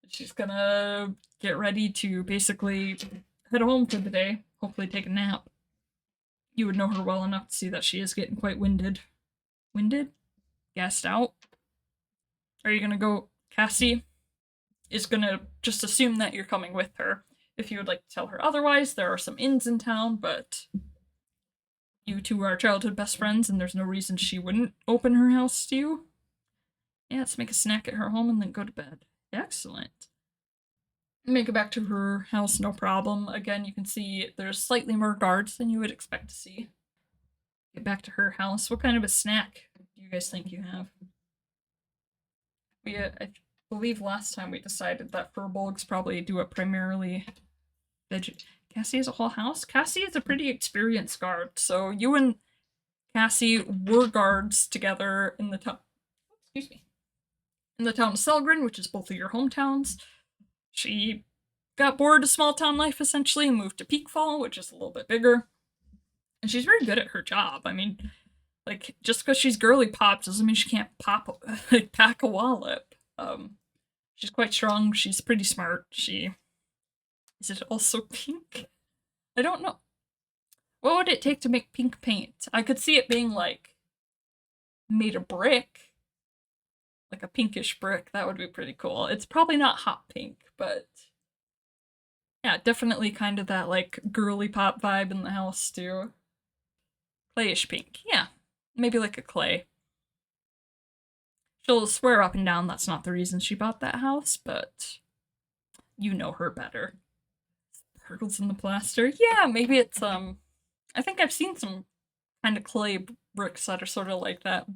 She's gonna get ready to basically head home for the day, hopefully take a nap. You would know her well enough to see that she is getting quite winded. Winded? Gassed out? Are you gonna go? Cassie is gonna just assume that you're coming with her. If you would like to tell her otherwise, there are some inns in town, but you two are childhood best friends, and there's no reason she wouldn't open her house to you. Yeah, let's make a snack at her home and then go to bed. Excellent. Make it back to her house, no problem. Again, you can see there's slightly more guards than you would expect to see. Get back to her house. What kind of a snack do you guys think you have? I believe last time we decided that furbolgs probably do it primarily veg. Cassie has a whole house? Cassie is a pretty experienced guard, so you and Cassie were guards together in the town. Excuse me. In the town of Selgren, which is both of your hometowns. She got bored of small town life essentially and moved to Peakfall, which is a little bit bigger. And she's very good at her job. I mean, like, just because she's girly pop doesn't mean she can't pack a wallop. She's quite strong. She's pretty smart. Is it also pink? I don't know. What would it take to make pink paint? I could see it being, like, made of brick. Like a pinkish brick. That would be pretty cool. It's probably not hot pink, but yeah, definitely kind of that, like, girly pop vibe in the house, too. Clayish pink. Yeah. Maybe like a clay. She'll swear up and down that's not the reason she bought that house, but you know her better. Sparkles in the plaster. Yeah, maybe it's, I think I've seen some kind of clay bricks that are sort of like that.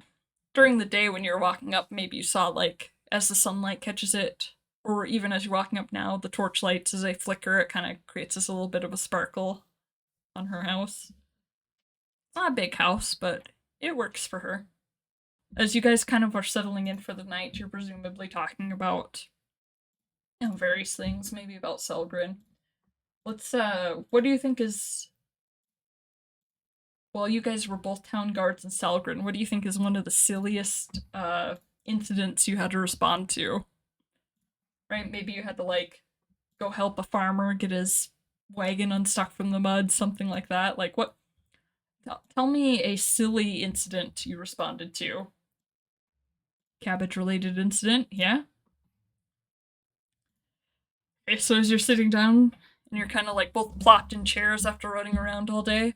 During the day when you're walking up, maybe you saw, like, as the sunlight catches it, or even as you're walking up now, the torch lights, as they flicker, it kind of creates this little bit of a sparkle on her house. It's not a big house, but it works for her. As you guys kind of are settling in for the night, you're presumably talking about, various things, maybe about Selgren. What do you think is... Well, you guys were both town guards in Selgren. What do you think is one of the silliest, incidents you had to respond to? Right? Maybe you had to, like, go help a farmer get his wagon unstuck from the mud, something like that. Like, what... Tell me a silly incident you responded to. Cabbage-related incident, yeah? Okay, so as you're sitting down, and you're kind of, like, both plopped in chairs after running around all day,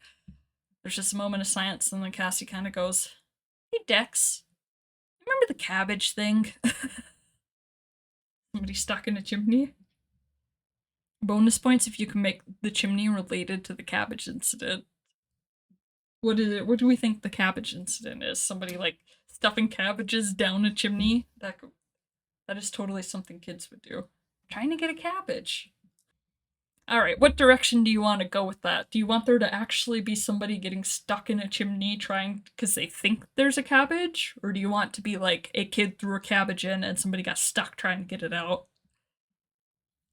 there's just a moment of silence, and then Cassie kind of goes, hey, Dex, remember the cabbage thing? Somebody stuck in a chimney? Bonus points if you can make the chimney related to the cabbage incident. What is it? What do we think the cabbage incident is? Somebody, like, stuffing cabbages down a chimney? That is totally something kids would do. Trying to get a cabbage. Alright, what direction do you want to go with that? Do you want there to actually be somebody getting stuck in a chimney trying because they think there's a cabbage? Or do you want to be like a kid threw a cabbage in and somebody got stuck trying to get it out?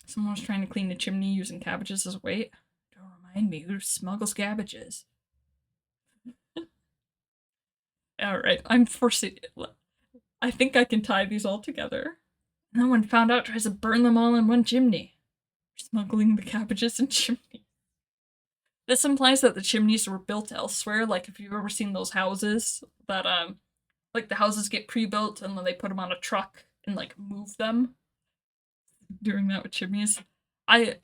Someone was trying to clean a chimney using cabbages as weight? Don't remind me, who smuggles cabbages? Alright, I'm forcing... I think I can tie these all together. And then when found out, tries to burn them all in one chimney. Smuggling the cabbages in chimneys. This implies that the chimneys were built elsewhere. Like if you've ever seen those houses that like the houses get pre-built and then they put them on a truck and like move them. Doing that with chimneys. I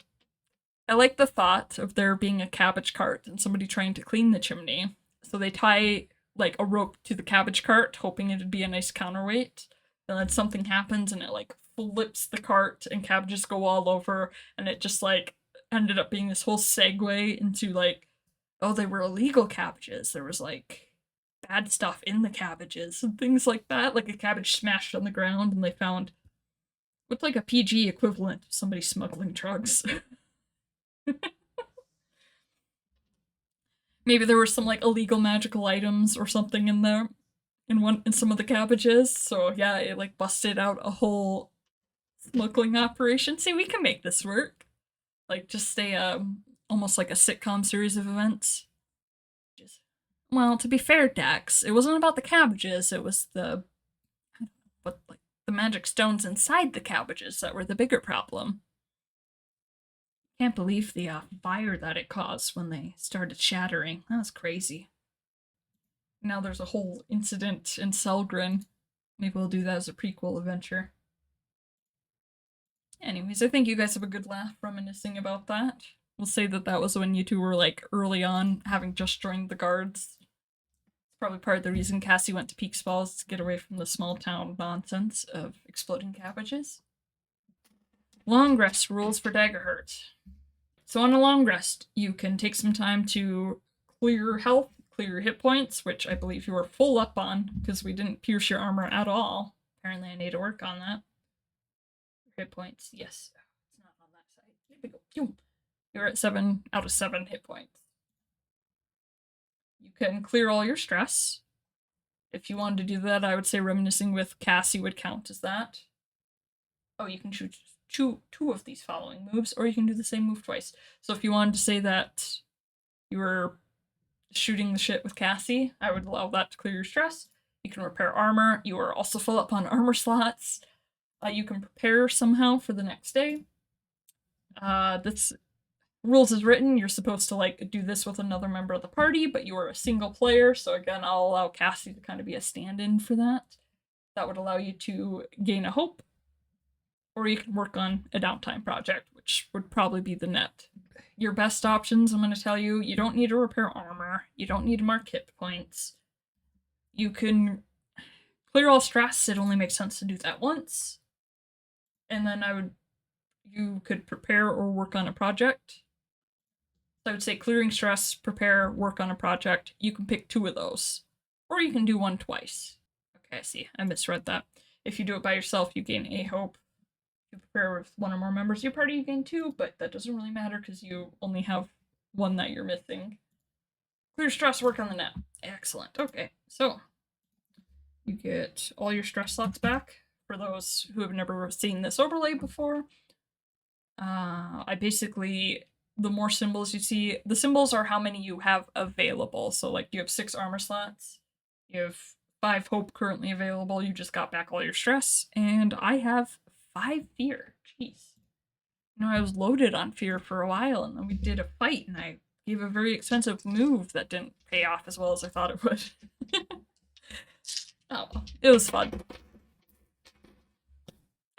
like the thought of there being a cabbage cart and somebody trying to clean the chimney. So they tie like a rope to the cabbage cart, hoping it'd be a nice counterweight. And then something happens and it like flips the cart and cabbages go all over, and it just like ended up being this whole segue into like, oh, they were illegal cabbages. There was like bad stuff in the cabbages and things like that. Like a cabbage smashed on the ground and they found what's like a PG equivalent of somebody smuggling drugs. Maybe there were some like illegal magical items or something in there in some of the cabbages. So yeah, it like busted out a whole smuggling operation. See, we can make this work. Like just a almost like a sitcom series of events. Just, well, to be fair, Dex, it wasn't about the cabbages. It was the what like the magic stones inside the cabbages that were the bigger problem. Can't believe the fire that it caused when they started shattering. That was crazy. Now there's a whole incident in Selgren. Maybe we'll do that as a prequel adventure. Anyways, I think you guys have a good laugh reminiscing about that. We'll say that that was when you two were like early on, having just joined the guards. It's probably part of the reason Cassie went to Peaks Falls, to get away from the small town nonsense of exploding cabbages. Long rest rules for Daggerheart. So on a long rest, you can take some time to clear your health, clear your hit points, which I believe you are full up on, because we didn't pierce your armor at all. Apparently I need to work on that. Hit points, yes. It's not on that side. There we go. You're at 7 out of 7 hit points. You can clear all your stress. If you wanted to do that, I would say reminiscing with Cassie would count as that. Oh, you can choose two of these following moves, or you can do the same move twice. So if you wanted to say that you were shooting the shit with Cassie, I would allow that to clear your stress. You can repair armor. You are also full up on armor slots. You can prepare somehow for the next day. This rules is written. You're supposed to like do this with another member of the party, but you are a single player. So again, I'll allow Cassie to kind of be a stand-in for that. That would allow you to gain a hope, or you can work on a downtime project, which would probably be the net. Your best options, I'm going to tell you, you don't need to repair armor. You don't need to mark hit points. You can clear all stress. It only makes sense to do that once. And then you could prepare or work on a project. So I would say clearing stress, prepare, work on a project. You can pick 2 of those. Or you can do one twice. Okay, I see. I misread that. If you do it by yourself, you gain a hope. If you prepare with 1 or more members of your party, you gain 2, but that doesn't really matter because you only have 1 that you're missing. Clear stress, work on the net. Excellent. Okay, so you get all your stress slots back. For those who have never seen this overlay before, I basically, the more symbols you see, the symbols are how many you have available. So like you have 6 armor slots, you have 5 hope currently available, you just got back all your stress, and I have 5 fear. Jeez. You know, I was loaded on fear for a while, and then we did a fight, and I gave a very expensive move that didn't pay off as well as I thought it would. Oh well, it was fun.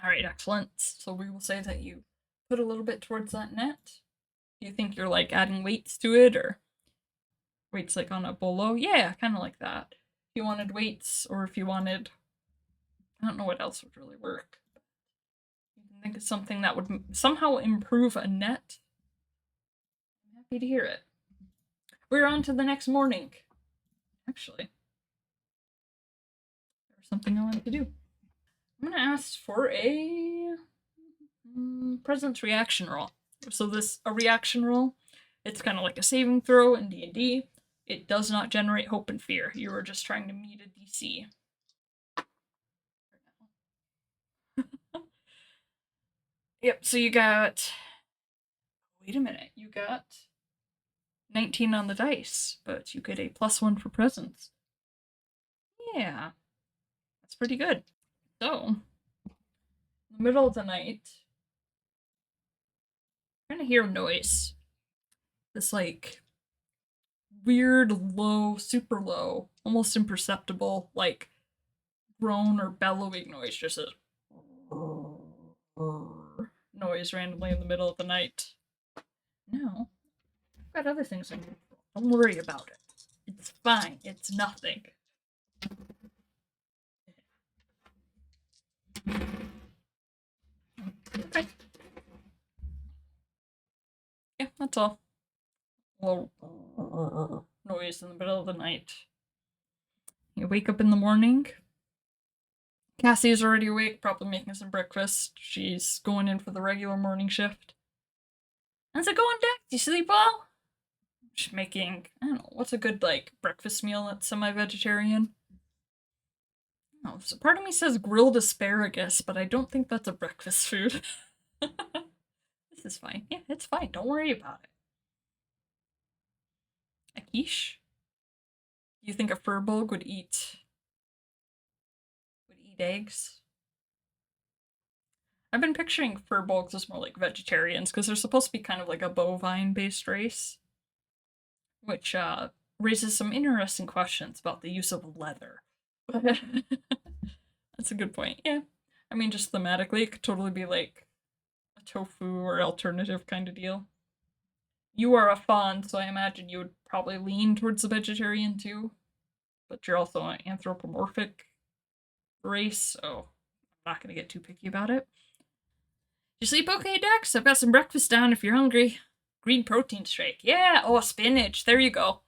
Alright, excellent. So we will say that you put a little bit towards that net. Do you think you're like adding weights to it, or weights like on a bolo? Yeah, kind of like that. If you wanted weights, or if you wanted, I don't know what else would really work. You can think of something that would somehow improve a net. I'm happy to hear it. We're on to the next morning. Actually, there's something I wanted to do. I'm gonna ask for a presence reaction roll. So a reaction roll, it's kind of like a saving throw in D&D. It does not generate hope and fear. You are just trying to meet a DC. Yep, so you got, wait a minute, you got 19 on the dice, but you get a +1 for presence. Yeah, that's pretty good. So, in the the middle of the night, you're gonna hear a noise. This like weird, low, super low, almost imperceptible, like groan or bellowing noise, just a noise randomly in the middle of the night. No, I've got other things in control. Don't worry about it. It's fine. It's nothing. Okay. Yeah, that's all. Low noise in the middle of the night. You wake up in the morning. Cassie is already awake, probably making some breakfast. She's going in for the regular morning shift. How's it going, Dex? You sleep well? She's making, I don't know, what's a good, like, breakfast meal that's semi-vegetarian? Oh, so part of me says grilled asparagus, but I don't think that's a breakfast food. This is fine. Yeah, it's fine. Don't worry about it. A quiche? You think a furbog would eat eggs? I've been picturing furbolgs as more like vegetarians because they're supposed to be kind of like a bovine-based race, which raises some interesting questions about the use of leather. That's a good point. Yeah, I mean, just thematically, it could totally be like a tofu or alternative kind of deal. You are a fawn, so I imagine you would probably lean towards the vegetarian too, but you're also an anthropomorphic race, so I'm not gonna get too picky about it. You sleep okay, Dex? I've got some breakfast down if you're hungry. Green protein shake. Yeah, oh, spinach. There you go.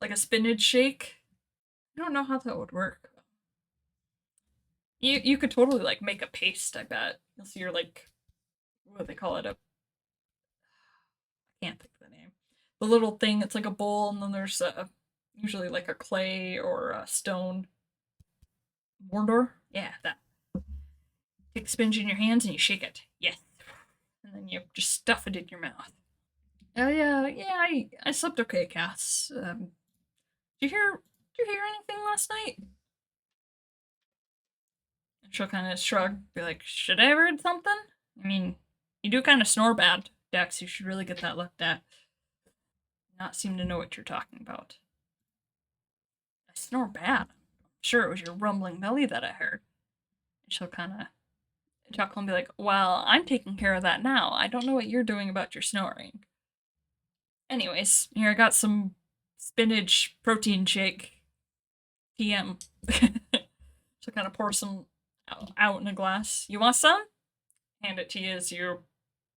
Like a spinach shake. I don't know how that would work. You could totally like make a paste, I bet. You'll see your like, what do they call it? I can't think of the name. The little thing, it's like a bowl, and then there's usually like a clay or a stone. Mordor? Yeah, that. Take the spinach in your hands and you shake it. Yes. And then you just stuff it in your mouth. Oh yeah, I slept okay, Cass. Did you hear anything last night? And she'll kind of shrug, be like, should I have heard something? I mean, you do kind of snore bad, Dex. You should really get that looked at. Not seem to know what you're talking about. I snore bad. I'm sure it was your rumbling belly that I heard. And she'll kind of chuckle and be like, well, I'm taking care of that now. I don't know what you're doing about your snoring. Anyways, here I got some spinach protein shake. PM. So kind of pour some out in a glass. You want some? Hand it to you as you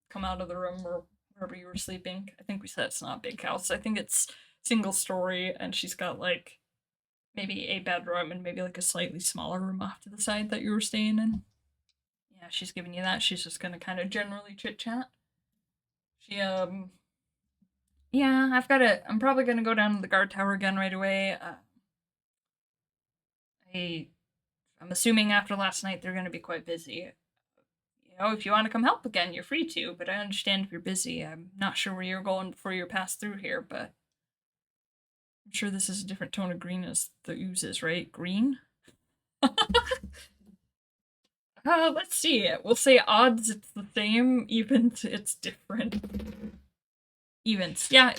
come out of the room or wherever you were sleeping. I think we said it's not a big house. I think it's single story, and she's got like maybe a bedroom and maybe like a slightly smaller room off to the side that you were staying in. Yeah, she's giving you that. She's just gonna kind of generally chit chat. She yeah, I'm probably gonna go down to the guard tower again right away. I'm assuming after last night they're gonna be quite busy. You know, if you want to come help again, you're free to, but I understand if you're busy. I'm not sure where you're going before you're passed through here, but I'm sure this is a different tone of green as the oozes, right? Green? Let's see. We'll say odds it's the same, evens it's different. Evens. Yeah,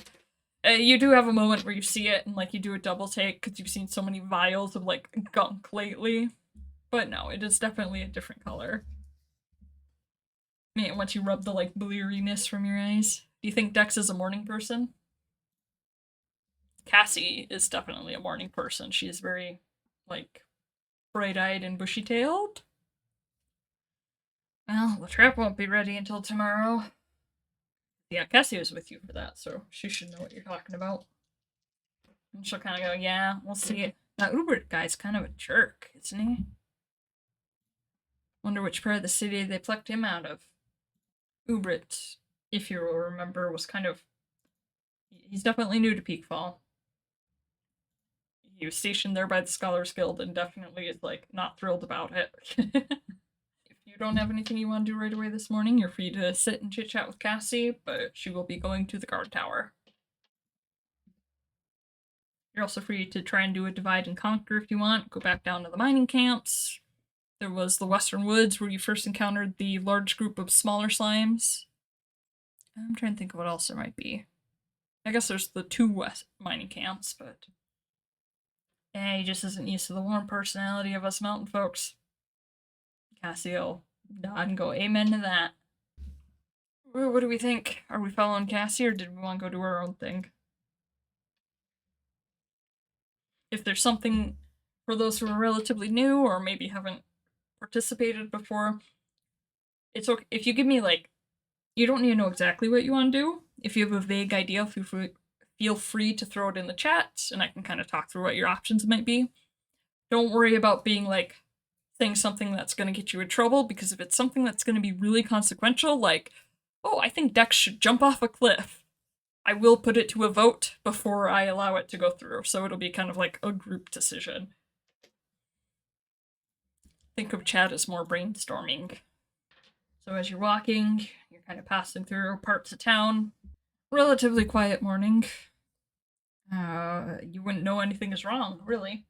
you do have a moment where you see it and like you do a double take because you've seen so many vials of like gunk lately. But no, it is definitely a different color. I mean, once you rub the like bleariness from your eyes. Do you think Dex is a morning person? Cassie is definitely a morning person. She's very like bright-eyed and bushy-tailed. Well, the trap won't be ready until tomorrow. Yeah, Cassie was with you for that, so she should know what you're talking about. And she'll kind of go, yeah, we'll see. That Uber guy's kind of a jerk, isn't he? Wonder which part of the city they plucked him out of. Ubrit, if you remember, was kind of... He's definitely new to Peakfall. He was stationed there by the Scholars Guild and definitely is, like, not thrilled about it. If you don't have anything you want to do right away this morning, you're free to sit and chit-chat with Cassie, but she will be going to the guard tower. You're also free to try and do a divide and conquer if you want. Go back down to the mining camps. There was the Western Woods where you first encountered the large group of smaller slimes. I'm trying to think of what else there might be. I guess there's the two west mining camps, but he just isn't used to the warm personality of us mountain folks. Cassio nod and go amen to that. What do we think? Are we following Cassie or did we want to go do our own thing? If there's something for those who are relatively new or maybe haven't participated before, it's okay. If you give me, like, you don't need to know exactly what you want to do. If you have a vague idea, feel free to throw it in the chat and I can kind of talk through what your options might be. Don't worry about being like saying something that's going to get you in trouble, because if it's something that's going to be really consequential, like, oh, I think Dex should jump off a cliff, I will put it to a vote before I allow it to go through, so it'll be kind of like a group decision. Think of chat as more brainstorming. So as you're walking, you're kind of passing through parts of town. Relatively quiet morning. You wouldn't know anything is wrong, really.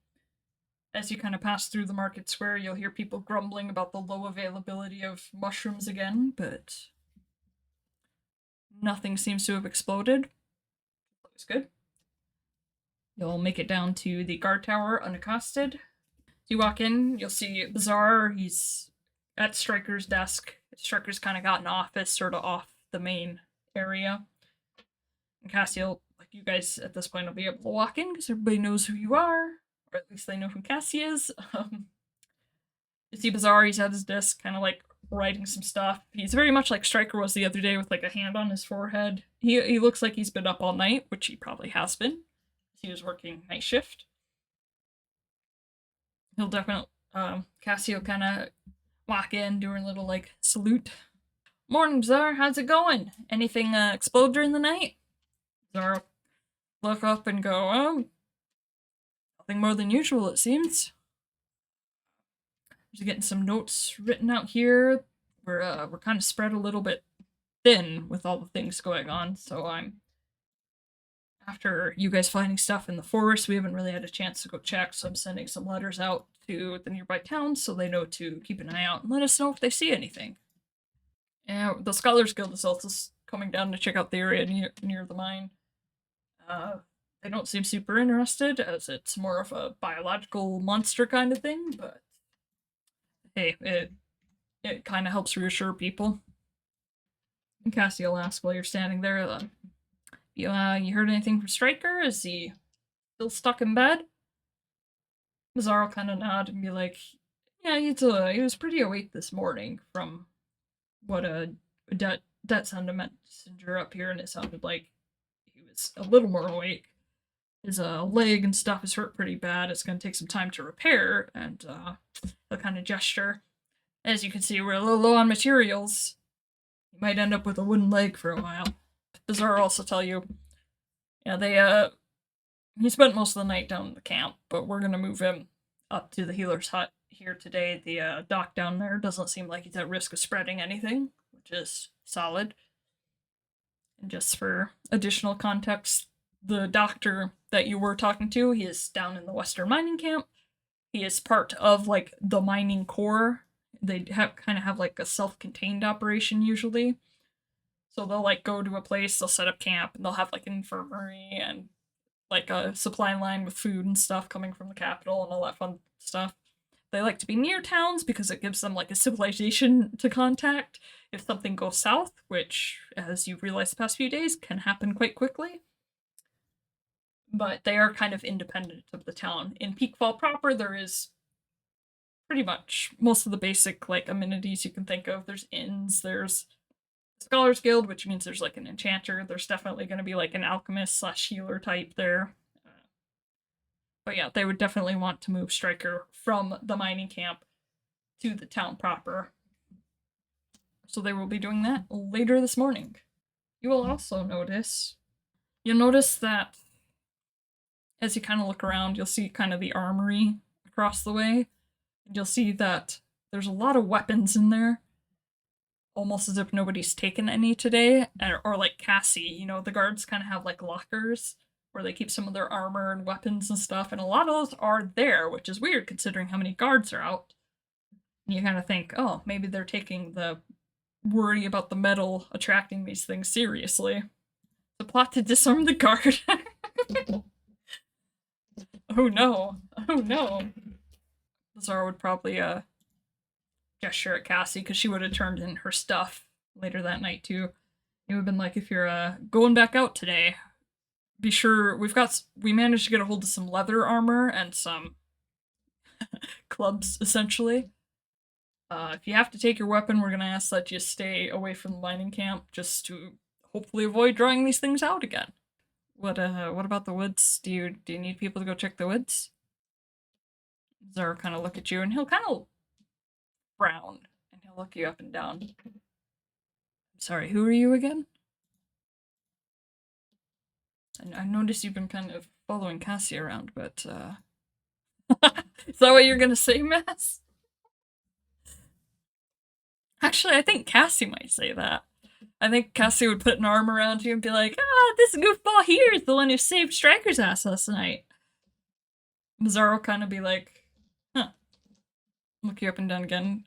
As you kind of pass through the market square, you'll hear people grumbling about the low availability of mushrooms again, but nothing seems to have exploded. Looks good. You'll make it down to the guard tower unaccosted. You walk in, you'll see Bazaar. He's at Striker's desk. Striker's kind of got an office sort of off the main area. And Cassio, like, you guys at this point will be able to walk in because everybody knows who you are, or at least they know who Cassie is. You see Bazaar, he's at his desk, kind of like writing some stuff. He's very much like Striker was the other day, with like a hand on his forehead. He looks like he's been up all night, which he probably has been. He was working night shift. He'll definitely, Cassio kind of walk in, doing a little like salute. Morning, Bazaar, how's it going? Anything explode during the night? Bazaar look up and go, nothing more than usual, it seems. Just getting some notes written out here. We're kind of spread a little bit thin with all the things going on, so after you guys finding stuff in the forest, we haven't really had a chance to go check, so I'm sending some letters out to the nearby towns so they know to keep an eye out and let us know if they see anything. And the Scholars Guild is also coming down to check out the area near the mine. They don't seem super interested, as it's more of a biological monster kind of thing, but hey, it kind of helps reassure people. And Cassie will ask while you're standing there, you heard anything from Striker? Is he still stuck in bed? Bazaar will kind of nod and be like, yeah, he was pretty awake this morning from what a debt sentiment messenger up here, and it sounded like he was a little more awake. His leg and stuff is hurt pretty bad. It's going to take some time to repair, and he'll kind of gesture. As you can see, we're a little low on materials. You might end up with a wooden leg for a while. Bazaar also tell you, yeah, he spent most of the night down in the camp, but we're going to move him up to the healer's hut here today. The doc down there doesn't seem like he's at risk of spreading anything, which is solid. And just for additional context, the doctor that you were talking to, he is down in the Western mining camp. He is part of, like, the mining corps. They kind of have like a self-contained operation usually. So they'll like go to a place, they'll set up camp, and they'll have like an infirmary and like a supply line with food and stuff coming from the capital and all that fun stuff. They like to be near towns because it gives them like a civilization to contact if something goes south, which, as you've realized the past few days, can happen quite quickly. But they are kind of independent of the town. In Peakfall proper, there is pretty much most of the basic like amenities you can think of. There's inns, there's Scholars Guild, which means there's like an enchanter. There's definitely going to be like an alchemist / healer type there. But yeah, they would definitely want to move Striker from the mining camp to the town proper. So they will be doing that later this morning. You will also you'll notice that as you kind of look around, you'll see kind of the armory across the way. You'll see that there's a lot of weapons in there, almost as if nobody's taken any today. Or like Cassie, the guards kind of have like lockers where they keep some of their armor and weapons and stuff, and a lot of those are there, which is weird considering how many guards are out. And you kind of think, oh, maybe they're taking the worry about the metal attracting these things seriously. The plot to disarm the guard. Oh no. Oh no. Lazar would probably gesture at Cassie because she would have turned in her stuff later that night too. It would have been like, if you're going back out today, be sure we managed to get a hold of some leather armor and some clubs essentially. If you have to take your weapon, we're gonna ask that you stay away from the mining camp just to hopefully avoid drawing these things out again. What about the woods? Do you need people to go check the woods? Zara kind of look at you and he'll kind of frown and he'll look you up and down. Sorry, who are you again? I noticed you've been kind of following Cassie around, but is that what you're gonna say, Mass? Actually, I think Cassie might say that. I think Cassie would put an arm around you and be like, this goofball here is the one who saved Striker's ass last night. Mazar will kind of be like, huh. Look you up and down again.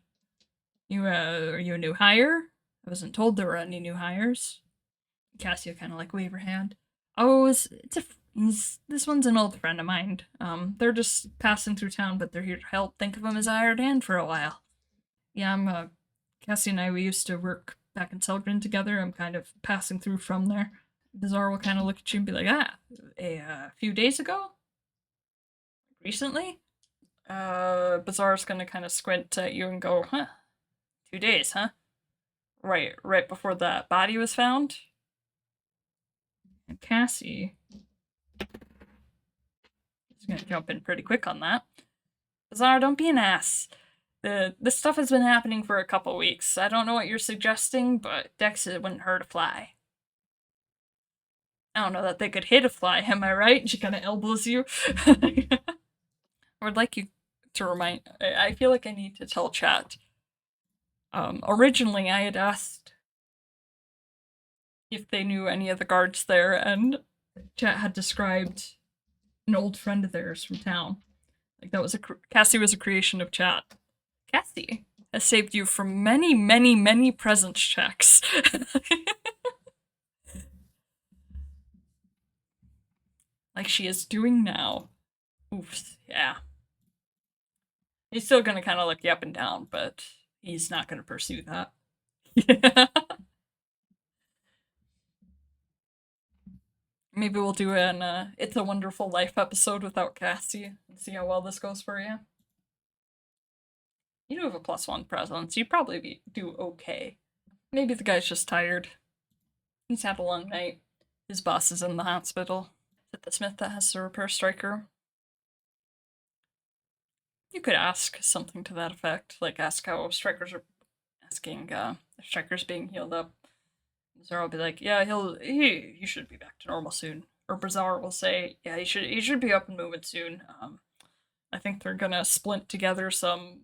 Are you a new hire? I wasn't told there were any new hires. Cassie will kind of like wave her hand. Oh, this one's an old friend of mine. They're just passing through town, but they're here to help. Think of them as a hired hand for a while. Yeah, Cassie and we used to work back in Selgren together. I'm kind of passing through from there. Bizarre will kind of look at you and be like, a few days ago? Recently? Bizarre's gonna kind of squint at you and go, 2 days, huh? Right before that body was found? And Cassie is gonna jump in pretty quick on that. Bizarre, don't be an ass. This stuff has been happening for a couple weeks. I don't know what you're suggesting, but Dex wouldn't hurt a fly. I don't know that they could hit a fly, am I right? She kind of elbows you. I would like you to remind... I feel like I need to tell chat. Originally, I had asked if they knew any of the guards there, and chat had described an old friend of theirs from town. Like, that was Cassie was a creation of chat. Cassie has saved you from many, many, many presence checks. Like she is doing now. Oops, yeah. He's still gonna kind of look you up and down, but he's not gonna pursue that. Yeah. Maybe we'll do an It's a Wonderful Life episode without Cassie and see how well this goes for you. You do have a +1 presence. You'd probably do okay. Maybe the guy's just tired. He's had a long night. His boss is in the hospital. Is it the smith that has to repair Striker? You could ask something to that effect. Like, ask how Strikers are... Asking if Striker's being healed up. Bizarre will be like, yeah, he should be back to normal soon. Or Bizarre will say, yeah, he should be up and moving soon. I think they're gonna splint together some...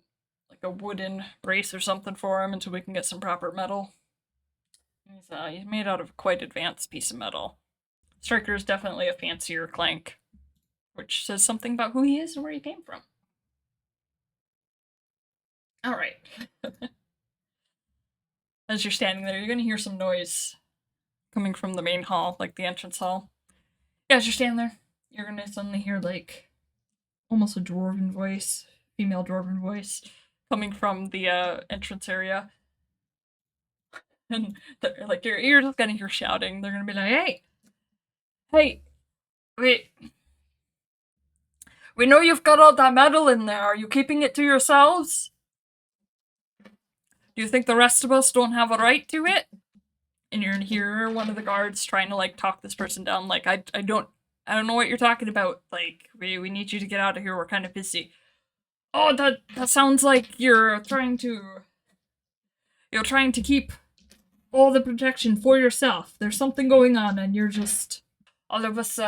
like a wooden brace or something for him until we can get some proper metal. He's made out of a quite advanced piece of metal. Striker is definitely a fancier clank, which says something about who he is and where he came from. Alright. As you're standing there, you're gonna hear some noise coming from the main hall, like the entrance hall. Yeah, as you're standing there, you're gonna suddenly hear, like, almost a dwarven voice, female dwarven voice, coming from the entrance area. And like you're just gonna hear shouting. They're gonna be like, hey, we know you've got all that metal in there. Are you keeping it to yourselves? Do you think the rest of us don't have a right to it? And you're gonna hear one of the guards trying to like talk this person down. Like, I don't know what you're talking about. Like, we need you to get out of here. We're kind of busy. Oh, that sounds like you're trying to keep all the protection for yourself. There's something going on and you're just... all of us,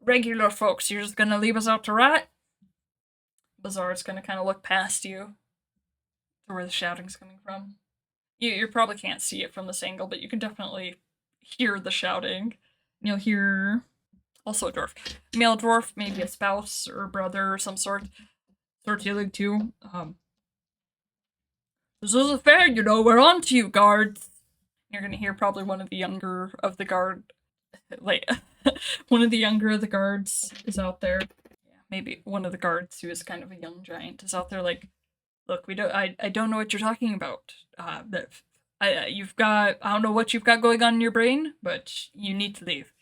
regular folks, you're just gonna leave us out to rot? Bizarre's gonna kind of look past you to where the shouting's coming from. You probably can't see it from this angle, but you can definitely hear the shouting. You'll hear... also a dwarf. Male dwarf, maybe a spouse or a brother or some sort. Sort of too. This isn't fair, you know, we're on to you, guards. You're gonna hear probably one of the younger of the guard, like, one of the younger of the guards is out there. Yeah, maybe one of the guards who is kind of a young giant is out there like, look, I don't know what you're talking about. You've got, I don't know what you've got going on in your brain, but you need to leave.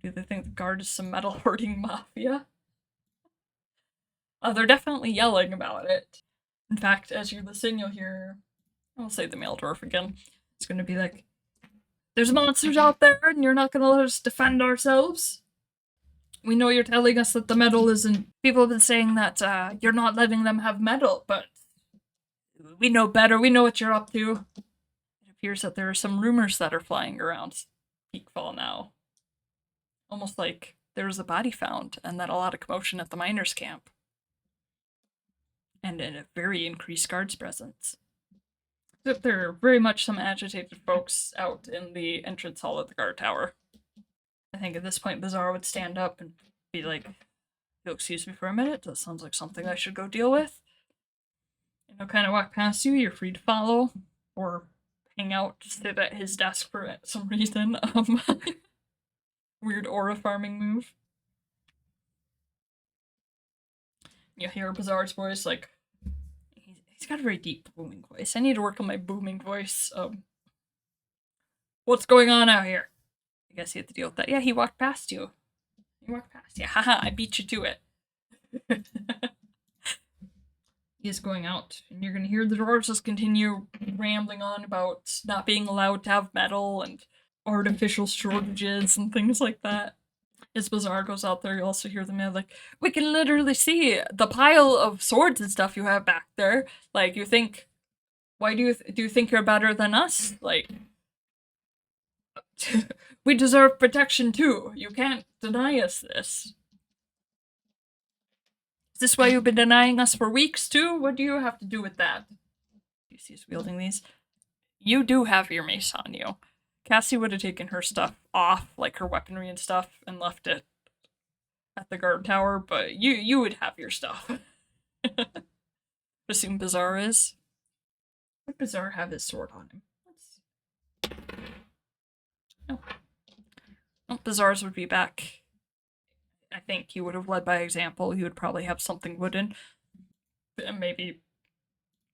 Do they think the guard is some metal hoarding mafia? They're definitely yelling about it. In fact, as you listen, you'll hear, I'll say the male dwarf again. It's gonna be like, there's monsters out there and you're not gonna let us defend ourselves? We know you're telling us that the metal isn't. People have been saying that you're not letting them have metal, but we know better. We know what you're up to. It appears that there are some rumors that are flying around Peakfall now. Almost like there was a body found and that a lot of commotion at the miners' camp. And a very increased guards presence. There are very much some agitated folks out in the entrance hall of the guard tower. I think at this point Bizarre would stand up and be like, you'll excuse me for a minute, that sounds like something I should go deal with. And he'll kind of walk past you, you're free to follow, or hang out, sit at his desk for some reason. Weird aura farming move. You'll hear Bizarre's voice like, he's got a very deep booming voice. I need to work on my booming voice. What's going on out here? I guess he had to deal with that. Yeah, he walked past you. He walked past you. Haha, I beat you to it. He is going out, and you're gonna hear the dwarves just continue rambling on about not being allowed to have metal and artificial shortages and things like that. As Bizarre goes out there, you also hear them like, we can literally see the pile of swords and stuff you have back there. Like, you think, why do you think you're better than us? Like, we deserve protection too. You can't deny us this. Is this why you've been denying us for weeks too? What do you have to do with that? You see us wielding these? You do have your mace on you. Cassie would have taken her stuff off, like her weaponry and stuff, and left it at the guard tower, but you would have your stuff. Assume Bizarre is. Would Bizarre have his sword on him? No. Oh, Bizarre's would be back. I think he would have led by example. He would probably have something wooden. And maybe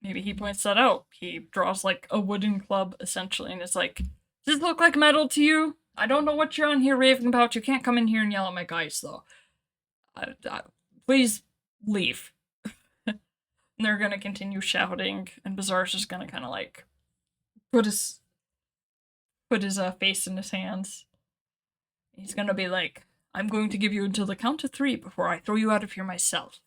he points that out. He draws like a wooden club, essentially, and is like, does this look like metal to you? I don't know what you're on here raving about. You can't come in here and yell at my guys, though. Please leave. And they're gonna continue shouting, and Bizarre's just gonna kind of like put his face in his hands. He's gonna be like, I'm going to give you until the count of 3 before I throw you out of here myself.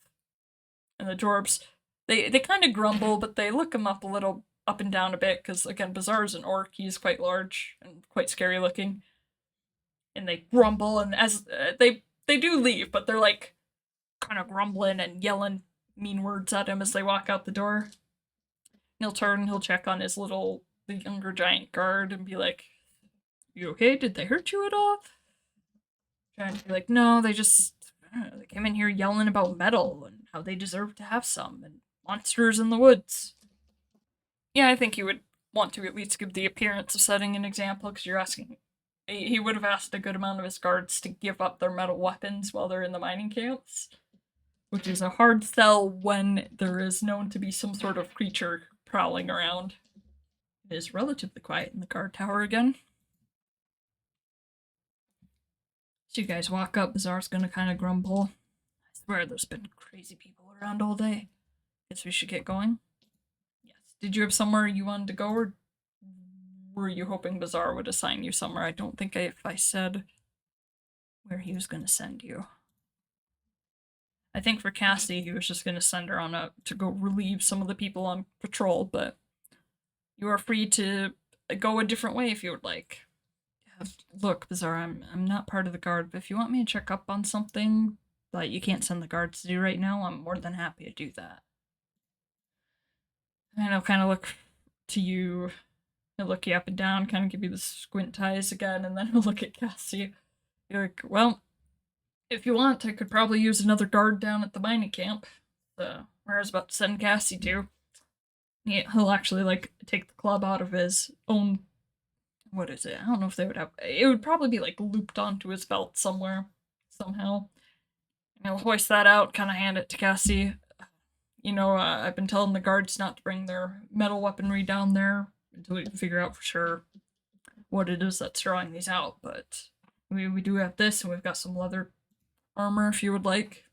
And the dwarves, they kind of grumble, but they look him up and down a bit, because again, Bizarre's an orc, he's quite large and quite scary looking. And they grumble, and as they do leave, but they're like kind of grumbling and yelling mean words at him as they walk out the door. He'll turn, he'll check on the younger giant guard and be like, you okay? Did they hurt you at all? Trying to be like, no, they came in here yelling about metal and how they deserve to have some, and monsters in the woods. Yeah, I think you would want to at least give the appearance of setting an example, because you're asking. He would have asked a good amount of his guards to give up their metal weapons while they're in the mining camps, which is a hard sell when there is known to be some sort of creature prowling around. It is relatively quiet in the guard tower again. So you guys walk up, Bizarre's gonna kind of grumble. I swear there's been crazy people around all day. Guess we should get going. Yes. Did you have somewhere you wanted to go, or were you hoping Bizarre would assign you somewhere? I don't think if I said where he was gonna send you. I think for Cassie, he was just gonna send her to go relieve some of the people on patrol, but you are free to go a different way if you would like. Look, Bizarre, I'm not part of the guard, but if you want me to check up on something that you can't send the guards to do right now, I'm more than happy to do that. And I'll kind of look to you. He'll look you up and down, kind of give you the squint eyes again, and then he'll look at Cassie. You're like, well, if you want, I could probably use another guard down at the mining camp. Where I was about to send Cassie to. He'll actually like take the club out of his own. What is it? I don't know if they would have. It would probably be like looped onto his belt somewhere, somehow. And he'll hoist that out, kind of hand it to Cassie. I've been telling the guards not to bring their metal weaponry down there until we can figure out for sure what it is that's drawing these out. But we do have this, and we've got some leather armor if you would like.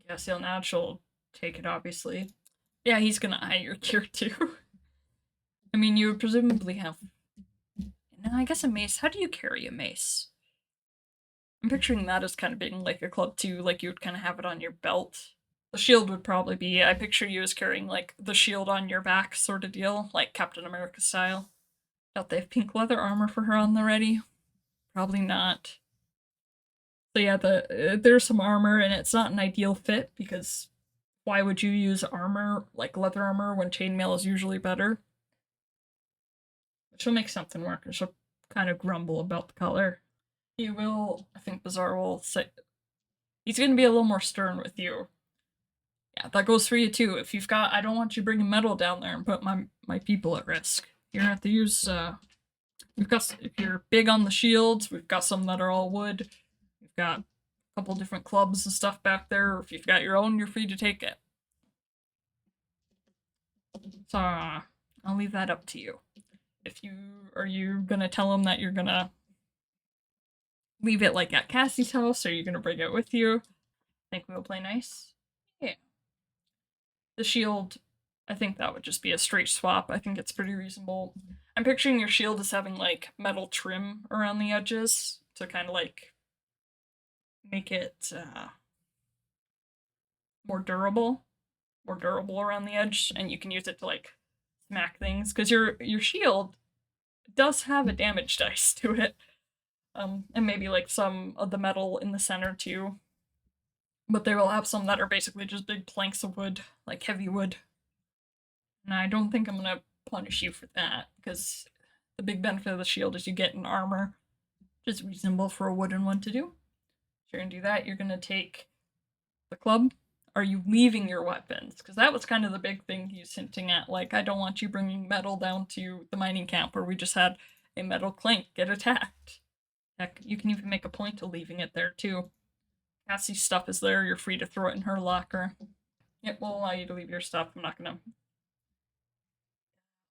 Cassie will nod. She'll take it, obviously. Yeah, he's gonna eye your gear too. I mean, you would presumably have. No, I guess a mace. How do you carry a mace? I'm picturing that as kind of being like a club too, like you would kind of have it on your belt. The shield would probably be. I picture you as carrying like the shield on your back, sort of deal, like Captain America style. Doubt they have pink leather armor for her on the ready. Probably not. So yeah, there's some armor, and it's not an ideal fit because why would you use armor like leather armor when chainmail is usually better? But she'll make something work, and she'll kind of grumble about the color. He will. I think Bazaar will say he's going to be a little more stern with you. Yeah, that goes for you too. If you've got, I don't want you bringing metal down there and put my people at risk. You're gonna have to use. We've got. If you're big on the shields, we've got some that are all wood. We've got a couple different clubs and stuff back there. If you've got your own, you're free to take it. So I'll leave that up to you. If you are you gonna tell him that you're gonna leave it like at Cassie's house, or are you gonna bring it with you? Think we'll play nice? Yeah. The shield, I think that would just be a straight swap. I think it's pretty reasonable. I'm picturing your shield as having like metal trim around the edges to kind of like make it more durable around the edge, and you can use it to like smack things because your shield does have a damage dice to it, and maybe like some of the metal in the center too. But they will have some that are basically just big planks of wood, like heavy wood. And I don't think I'm gonna punish you for that, because the big benefit of the shield is you get an armor, which is reasonable for a wooden one to do. So you're gonna do that. You're gonna take the club. Are you leaving your weapons? Because that was kind of the big thing he's hinting at. Like, I don't want you bringing metal down to the mining camp where we just had a metal clank get attacked. Heck, you can even make a point of leaving it there too. Cassie's stuff is there. You're free to throw it in her locker. It will allow you to leave your stuff. I'm not gonna.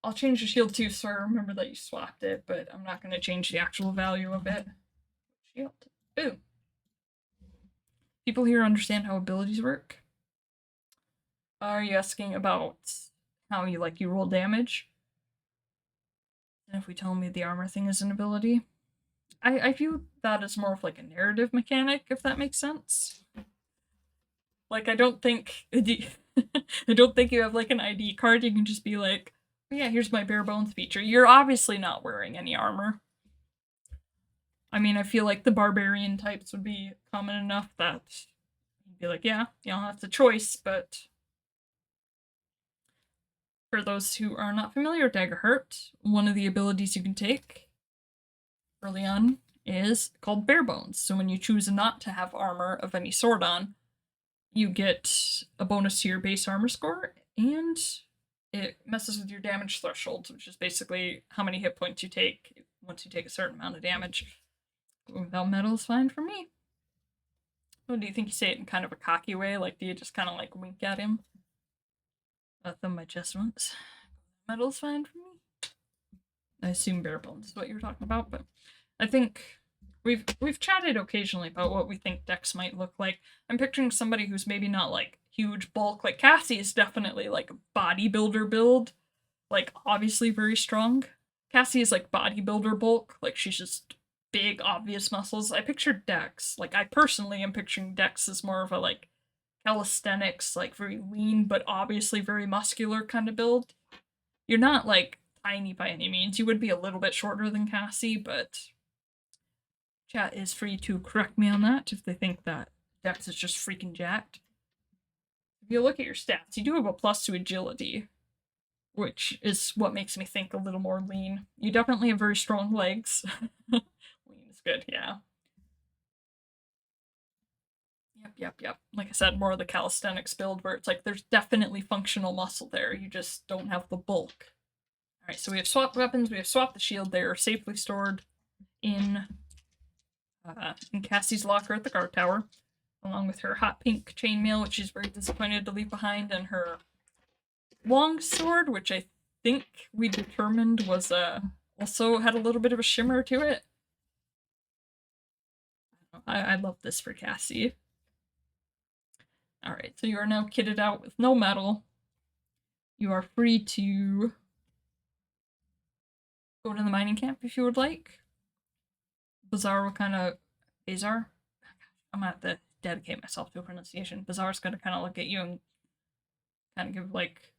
I'll change the shield too, so I remember that you swapped it, but I'm not gonna change the actual value of it. Shield. Boom. People here understand how abilities work. Are you asking about how you roll damage? And if we tell me the armor thing is an ability? I view that as more of like a narrative mechanic, if that makes sense. Like, I don't think I don't think you have like an ID card. You can just be like, oh, yeah, here's my bare bones feature. You're obviously not wearing any armor. I mean, I feel like the barbarian types would be common enough that you'd be like, yeah, that's a choice, but for those who are not familiar with Daggerheart, one of the abilities you can take early on is called bare bones. So when you choose not to have armor of any sort on, you get a bonus to your base armor score, and it messes with your damage threshold, which is basically how many hit points you take once you take a certain amount of damage. Without metal is fine for me. Oh, do you think you say it in kind of a cocky way? Like, do you just kind of like wink at him? Thumb my chest once. Metal's fine for me. I assume bare bones is what you were talking about, but I think we've chatted occasionally about what we think Dex might look like. I'm picturing somebody who's maybe not like huge bulk. Like Cassie is definitely like bodybuilder build, like obviously very strong. Cassie is like bodybuilder bulk, like she's just big obvious muscles. I pictured Dex, like I personally am picturing Dex as more of a like calisthenics, like very lean but obviously very muscular kind of build. You're not like tiny by any means. You would be a little bit shorter than Cassie, but chat is free to correct me on that if they think that Dex is just freaking jacked. If you look at your stats, you do have a plus to agility, which is what makes me think a little more lean. You definitely have very strong legs. Lean is good, yeah. Yep. Like I said, more of the calisthenics build where it's like there's definitely functional muscle there. You just don't have the bulk. Alright, so we have swapped weapons, we have swapped the shield. They are safely stored in Cassie's locker at the guard tower, along with her hot pink chainmail, which she's very disappointed to leave behind, and her long sword, which I think we determined was also had a little bit of a shimmer to it. I love this for Cassie. Alright, so you are now kitted out with no metal. You are free to go to the mining camp if you would like. Bazaar will kind of... Bazar? I'm gonna have to dedicate myself to a pronunciation. Bazaar's gonna kind of look at you and kind of give, like,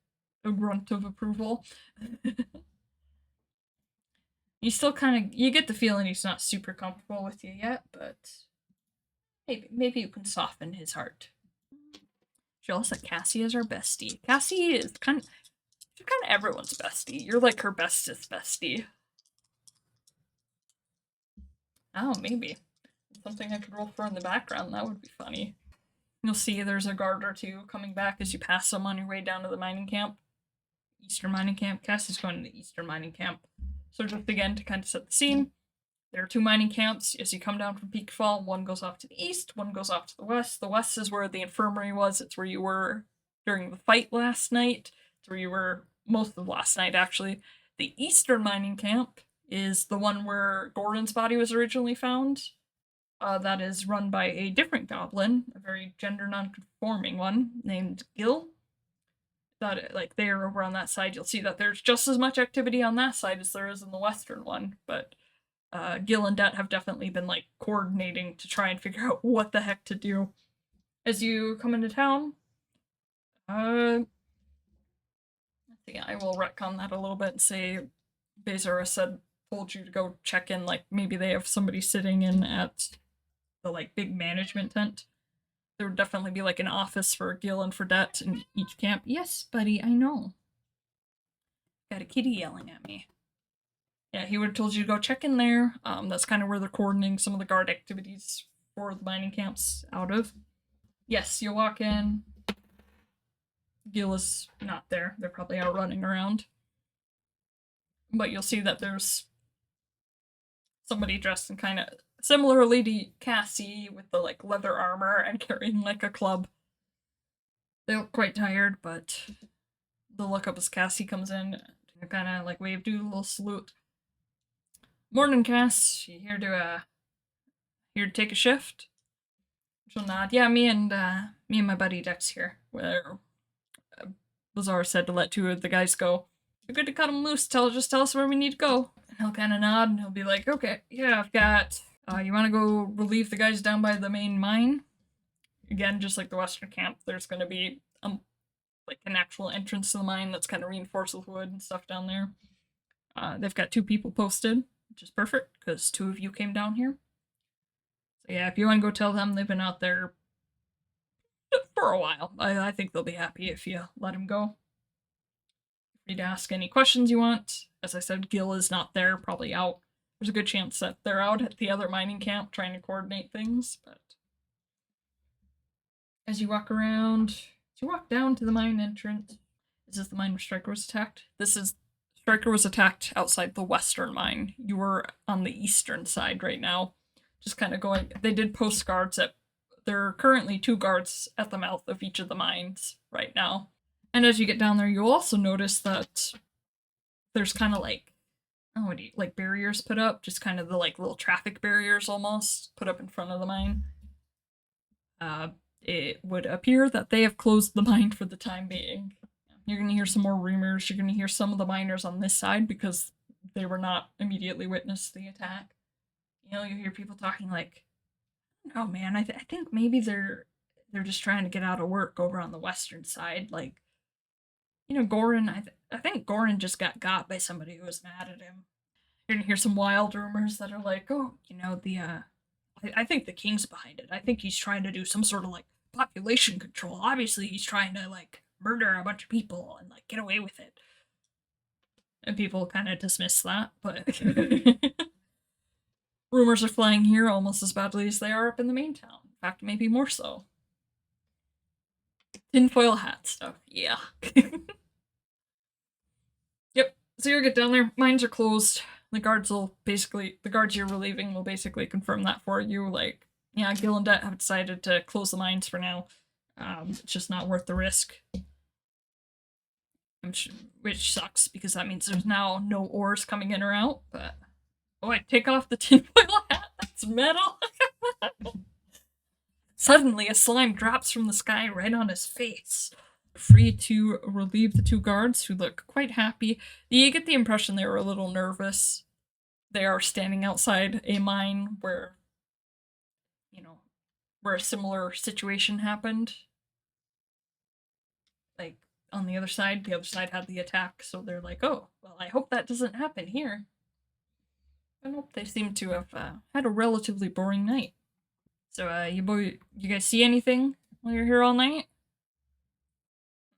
a grunt of approval. You still kind of... You get the feeling he's not super comfortable with you yet, but... Maybe you can soften his heart. She also said Cassie is her bestie. Cassie is kind of everyone's bestie. You're like her bestest bestie. Oh, maybe. Something I could roll for in the background. That would be funny. You'll see there's a guard or two coming back as you pass them on your way down to the mining camp. Eastern mining camp. Cassie's going to the Eastern mining camp. So just again, to kind of set the scene, there are two mining camps as you come down from Peakfall. One goes off to the east, one goes off to the west. The west is where the infirmary was. It's where you were during the fight last night. It's where you were most of last night, actually. The eastern mining camp is the one where Gordon's body was originally found. That is run by a different goblin, a very gender non-conforming one, named Gil. That, like, there over on that side, you'll see that there's just as much activity on that side as there is in the western one, but Gil and Det have definitely been, like, coordinating to try and figure out what the heck to do. As you come into town, let's see, I will retcon that a little bit and say Bezura told you to go check in, like, maybe they have somebody sitting in at the, like, big management tent. There would definitely be, like, an office for Gil and for Det in each camp. Yes, buddy, I know. Got a kitty yelling at me. Yeah, he would have told you to go check in there. That's kind of where they're coordinating some of the guard activities for the mining camps out of. Yes, you walk in. Gil is not there. They're probably out running around. But you'll see that there's somebody dressed in kind of similarly to Cassie with the, like, leather armor and carrying, like, a club. They look quite tired, but they'll look up as Cassie comes in. Kind of, like, wave, do a little salute. Morning, Cass. You here to take a shift? She'll nod. Yeah, me and my buddy Dex here. Where Lazar said to let two of the guys go. You're good to cut them loose. Just tell us where we need to go. And he'll kind of nod and he'll be like, okay, yeah, I've got. You want to go relieve the guys down by the main mine? Again, just like the western camp, there's going to be like an actual entrance to the mine that's kind of reinforced with wood and stuff down there. They've got 2 people posted, which is perfect, because 2 of you came down here. So yeah, if you want to go tell them, they've been out there for a while. I think they'll be happy if you let them go. Free to ask any questions you want. As I said, Gil is not there, probably out. There's a good chance that they're out at the other mining camp trying to coordinate things, but as you walk around, as you walk down to the mine entrance, is this the mine where Striker was attacked? Striker was attacked outside the western mine. You were on the eastern side right now. Just kind of going, they did post guards there are currently 2 guards at the mouth of each of the mines right now. And as you get down there, you'll also notice that there's kind of like, like barriers put up, just kind of the, like, little traffic barriers almost put up in front of the mine. It would appear that they have closed the mine for the time being. You're going to hear some more rumors. You're going to hear some of the miners on this side because they were not immediately witness to the attack. You hear people talking like, oh man, I think maybe they're just trying to get out of work over on the western side. Like, Goran, I think Goran just got by somebody who was mad at him. You're going to hear some wild rumors that are like, oh, I think the king's behind it. I think he's trying to do some sort of, like, population control. Obviously, he's trying to, like, murder a bunch of people and, like, get away with it. And people kind of dismiss that, but rumors are flying here almost as badly as they are up in the main town. In fact, maybe more so. Tinfoil hat stuff, yeah. Yep. So you get down there, mines are closed. The guards you're relieving will basically confirm that for you. Like, yeah, Gil and Det have decided to close the mines for now. It's just not worth the risk. Which sucks because that means there's now no ores coming in or out. But oh, I take off the tinfoil hat. That's metal. Suddenly, a slime drops from the sky right on his face. Free to relieve the two guards, who look quite happy. You get the impression they were a little nervous. They are standing outside a mine where, where a similar situation happened. Like, on the other side had the attack, so they're like, oh, well, I hope that doesn't happen here. I hope they seem to have had a relatively boring night. So, you guys see anything while you're here all night?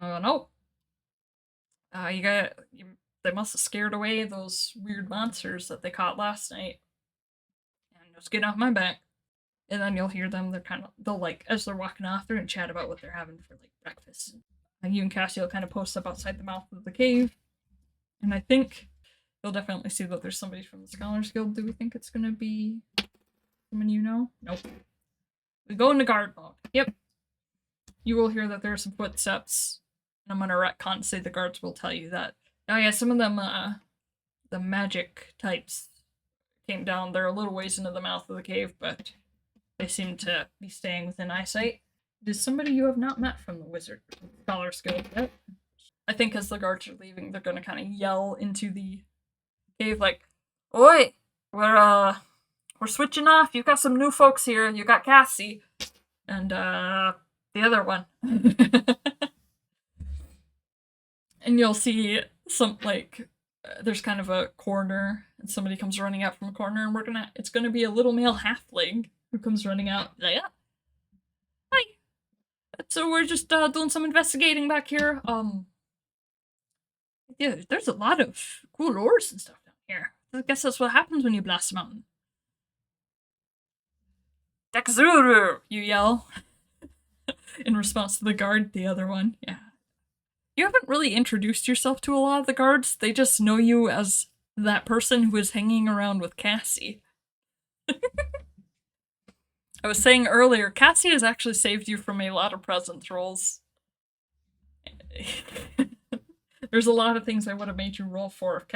No. They must have scared away those weird monsters that they caught last night. And just get off my back. And then you'll hear them, they'll like, as they're walking off, they're gonna chat about what they're having for like breakfast. You and Cassie will kind of post up outside the mouth of the cave. And I think you'll definitely see that there's somebody from the Scholars Guild. Do we think it's gonna be someone you know? Nope. We go into guard mode. Yep. You will hear that there are some footsteps. And I'm gonna retcon and say the guards will tell you that. Oh yeah, some of them, the magic types came down. They're a little ways into the mouth of the cave, but they seem to be staying within eyesight. It is somebody you have not met from the Scholars Guild yet. I think as the guards are leaving, they're gonna kind of yell into the cave like, "Oi, we're switching off. You got some new folks here. You got Cassie, and the other one." And you'll see there's kind of a corner, and somebody comes running out from a corner, and it's gonna be a little male halfling who comes running out. Like, yeah. Hi. So we're just doing some investigating back here. Yeah, there's a lot of cool ores and stuff down here. I guess that's what happens when you blast a mountain. Dexuru, you yell. In response to the guard, the other one. Yeah. You haven't really introduced yourself to a lot of the guards. They just know you as that person who is hanging around with Cassie. I was saying earlier, Cassie has actually saved you from a lot of presence rolls. There's a lot of things I would have made you roll for if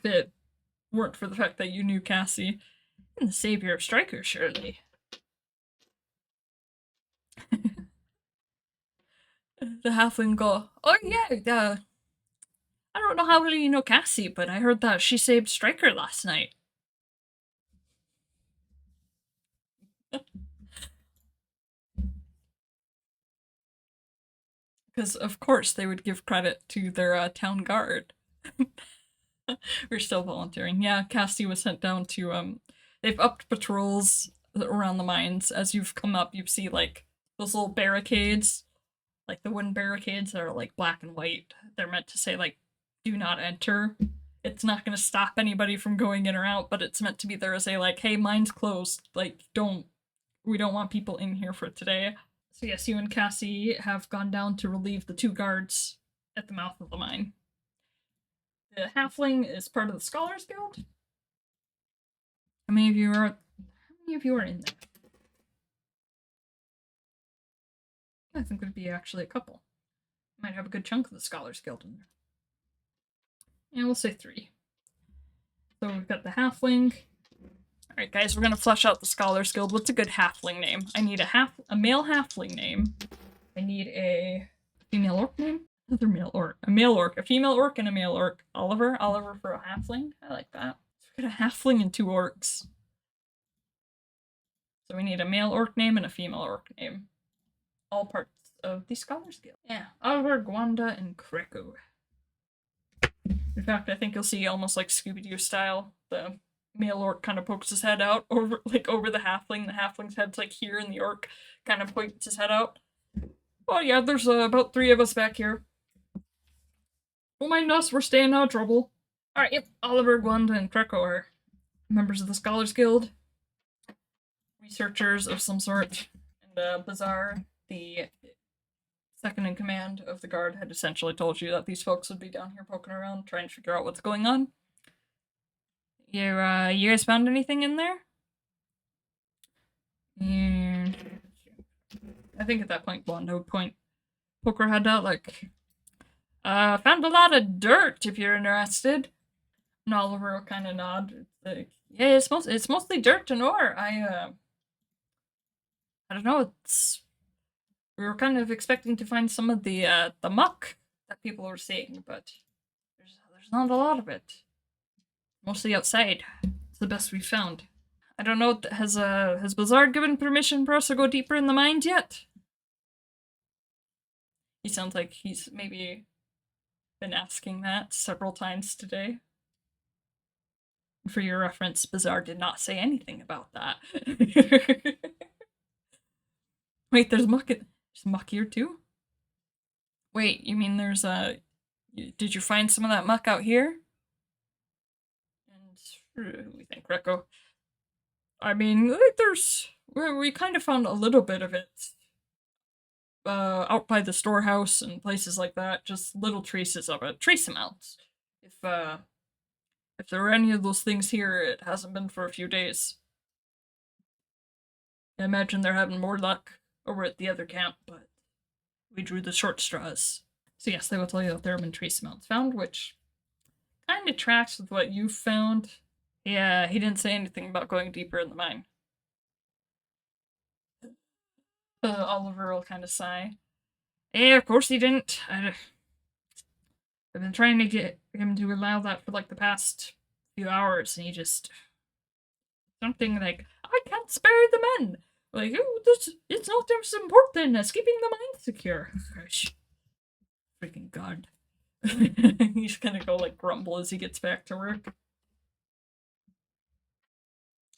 it weren't for the fact that you knew Cassie. And the savior of strikers, surely. The halfling go, "Oh yeah, I don't know how well you know Cassie, but I heard that she saved Striker last night." Because of course they would give credit to their town guard. We're still volunteering. Yeah, Cassie was sent down to they've upped patrols around the mines. As you've come up, you see like those little barricades, like the wooden barricades that are like black and white. They're meant to say like, "Do not enter." It's not going to stop anybody from going in or out, but it's meant to be there as a like, "Hey, mine's closed. Like, we don't want people in here for today." So yes, you and Cassie have gone down to relieve the two guards at the mouth of the mine. The halfling is part of the Scholars Guild. How many of you are in there? I think there'd be actually a couple. Might have a good chunk of the Scholars Guild in there. And we'll say 3. So we've got the halfling. Alright guys, we're gonna flesh out the Scholars Guild. What's a good halfling name? I need a male halfling name. I need a female orc name. Another male orc. A male orc. A female orc and a male orc. Oliver for a halfling. I like that. So we got a halfling and 2 orcs. So we need a male orc name and a female orc name. All parts of the Scholars Guild. Yeah. Oliver, Gwanda, and Kreku. In fact, I think you'll see almost like Scooby-Doo style. The male orc kind of pokes his head out over the halfling. The halfling's head's like here, and the orc kind of points his head out. Oh yeah, there's about 3 of us back here. Don't mind us, we're staying out of trouble. Alright, yep, Oliver, Gwanda, and Kreku are members of the Scholars Guild. Researchers of some sort. And Bazaar, the second in command of the guard had essentially told you that these folks would be down here poking around, trying to figure out what's going on. You guys found anything in there? And I think at that point, Blonde would poke her head out, like, found a lot of dirt if you're interested. And Oliver will kind of nod. It's like, yeah, it's mostly dirt and ore. I don't know. We were kind of expecting to find some of the muck that people were seeing, but there's not a lot of it. Mostly outside. It's the best we've found. I don't know. Has Blizzard given permission for us to go deeper in the mines yet? He sounds like he's maybe been asking that several times today. For your reference, Bizarre did not say anything about that. Wait, there's muck here too? Wait, you mean there's did you find some of that muck out here? And we think Greco. I mean, we kind of found a little bit of it out by the storehouse and places like that. Just little traces of it, trace amounts. If there were any of those things here, it hasn't been for a few days. I imagine they're having more luck over at the other camp, but we drew the short straws. So yes, they will tell you that there have been trace amounts found, which kind of tracks with what you found. Yeah, he didn't say anything about going deeper in the mine. Oliver will kind of sigh. Yeah, of course he didn't. I've been trying to get him to allow that for like the past few hours, and he just something like, I can't spare the men. Like, oh, it's not as important as keeping the mine secure. Gosh. Freaking God. He's gonna go like grumble as he gets back to work.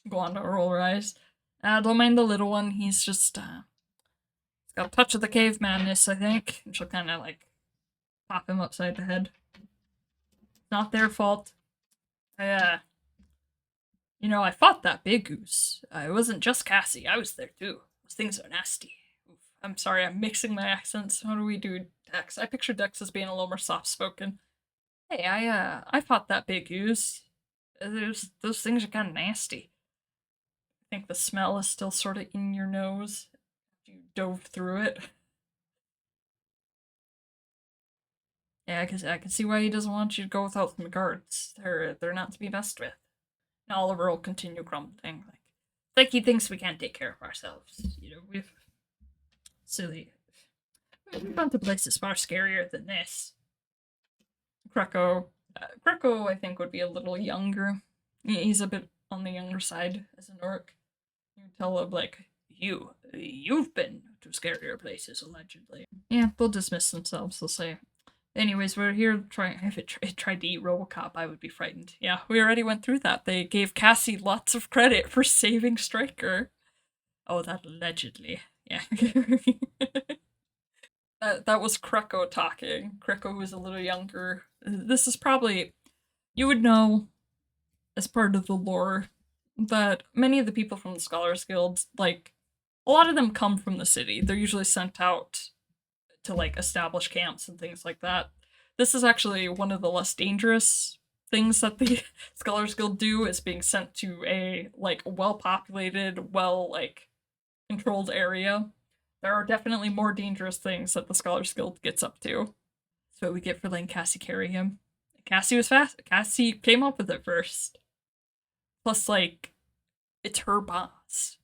Go on to roll her eyes. Don't mind the little one. He's just he's got a touch of the cave madness, I think. And she'll kind of like pop him upside the head. Not their fault. I fought that big goose. It wasn't just Cassie. I was there too. Those things are nasty. Oof. I'm sorry, I'm mixing my accents. How do we do Dex? I picture Dex as being a little more soft-spoken. Hey, I fought that big goose. Those things are kind of nasty. I think the smell is still sort of in your nose. You dove through it. Yeah, I can see why he doesn't want you to go without some guards. They're not to be messed with. And Oliver will continue grumbling, like he thinks we can't take care of ourselves. We've gone to places far scarier than this. Greco, I think, would be a little younger. He's a bit on the younger side as an orc. You tell him, like, you've been to scarier places, allegedly. Yeah, they'll dismiss themselves. They'll say, anyways, we're here trying. If it tried to eat Robocop, I would be frightened. Yeah, we already went through that. They gave Cassie lots of credit for saving Stryker. Oh, that allegedly. Yeah. That was Kreko talking. Kreko was a little younger. This is probably, you would know, as part of the lore, that many of the people from the Scholars Guild, like, a lot of them come from the city. They're usually sent out to, like, establish camps and things like that. This is actually one of the less dangerous things that the Scholars Guild do, is being sent to a, like, well-populated, controlled area. There are definitely more dangerous things that the Scholars Guild gets up to. That's what we get for letting Cassie carry him. Cassie was fast. Cassie came up with it first. Plus, like, it's her boss.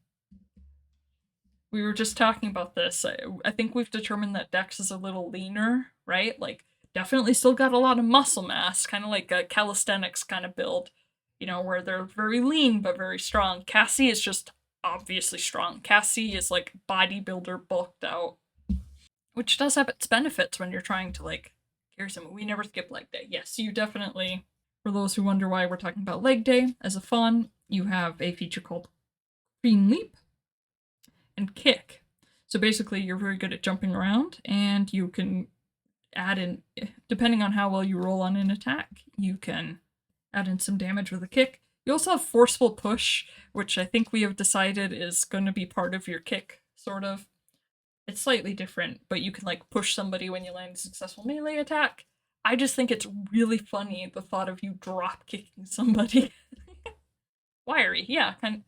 We were just talking about this. I think we've determined that Dex is a little leaner, right? Like, definitely still got a lot of muscle mass, kind of like a calisthenics kind of build, where they're very lean but very strong. Cassie is just obviously strong. Cassie is like bodybuilder bulked out, which does have its benefits when you're trying to like carry someone. We never skip leg day. Yes, you definitely, for those who wonder why we're talking about leg day, as a fun, you have a feature called Green Leap and Kick. So basically you're very good at jumping around, and you can add in, depending on how well you roll on an attack, you can add in some damage with a kick. You also have Forceful Push, which I think we have decided is going to be part of your kick, sort of. It's slightly different, but you can like push somebody when you land a successful melee attack. I just think it's really funny the thought of you drop kicking somebody. Wiry, yeah, kind of.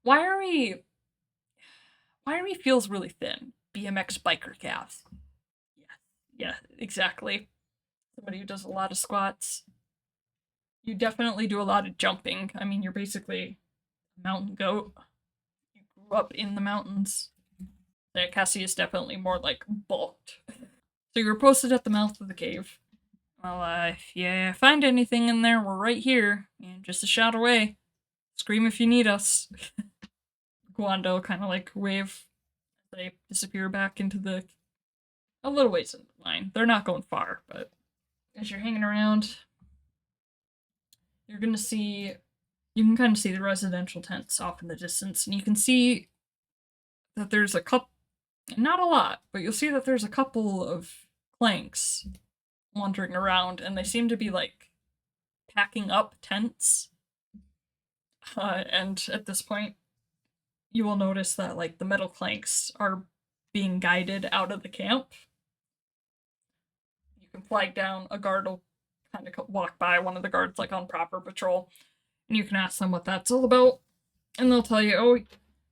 Wiry Wiry feels really thin. BMX biker calves. Yeah, yeah, exactly. Somebody who does a lot of squats. You definitely do a lot of jumping. I mean, you're basically a mountain goat. You grew up in the mountains. Cassie is definitely more like bulked. So you're posted at the mouth of the cave. Well, if you find anything in there, we're right here. And just a shot away. Scream if you need us. Guando kind of like wave. They disappear back into the a little ways in the line. They're not going far, but as you're hanging around, you're gonna see you can kind of see the residential tents off in the distance, and you can see that there's a couple, not a lot, but you'll see that there's a couple of clanks wandering around, and they seem to be like packing up tents. And at this point, you will notice that like the metal clanks are being guided out of the camp. You can flag down, a guard will kind of walk by, one of the guards like on proper patrol, and you can ask them what that's all about, and they'll tell you, oh,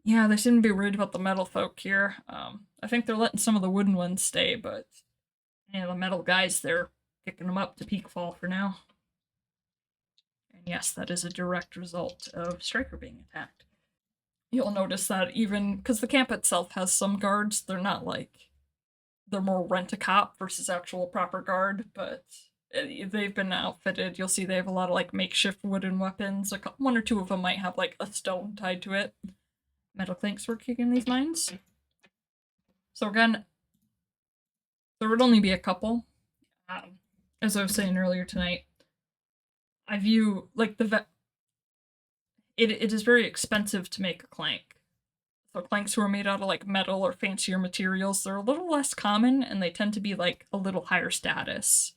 yeah, they seem to be worried about the metal folk here. I think they're letting some of the wooden ones stay, but yeah, the metal guys, they're kicking them up to Peakfall for now. And yes, that is a direct result of Striker being attacked. You'll notice that even because the camp itself has some guards, they're not like, they're more rent-a-cop versus actual proper guard, but they've been outfitted. You'll see they have a lot of like makeshift wooden weapons. One or two of them might have like a stone tied to it. Metal clanks were kicking these mines. So again, there would only be a couple. As I was saying earlier tonight, I view like it is very expensive to make a clank. So clanks who are made out of like metal or fancier materials, they're a little less common, and they tend to be like a little higher status.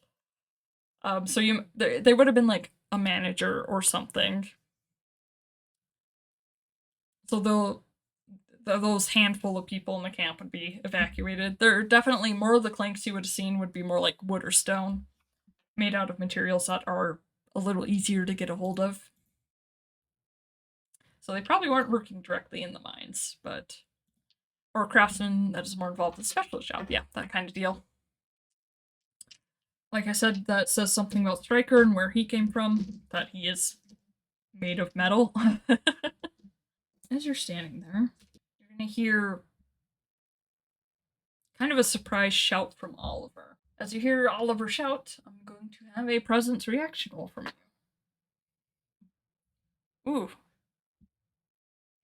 So they would have been like a manager or something. So those handful of people in the camp would be evacuated. There are definitely more of the clanks you would have seen would be more like wood or stone, made out of materials that are a little easier to get a hold of. So they probably weren't working directly in the mines, but or a craftsman that is more involved in the specialist job. Yeah, that kind of deal. Like I said, that says something about Striker and where he came from, that he is made of metal. As you're standing there, you're gonna hear kind of a surprise shout from Oliver. As you hear Oliver shout, I'm going to have a presence reaction roll from you. Ooh.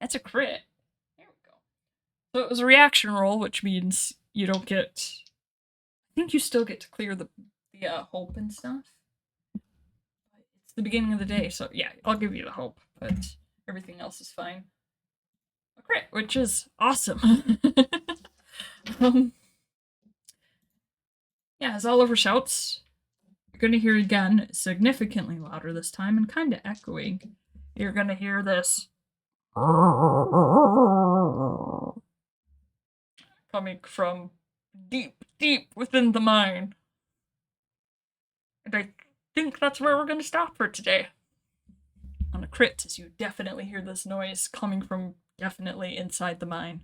That's a crit. There we go. So it was a reaction roll, which means you don't get... I think you still get to clear the hope and stuff. It's the beginning of the day, so yeah, I'll give you the hope, but everything else is fine. A crit, which is awesome. Yeah, as Oliver shouts, you're gonna hear again, significantly louder this time, and kind of echoing. You're gonna hear this coming from deep, deep within the mine. And I think that's where we're gonna stop for today. On a crit, as you definitely hear this noise coming from definitely inside the mine.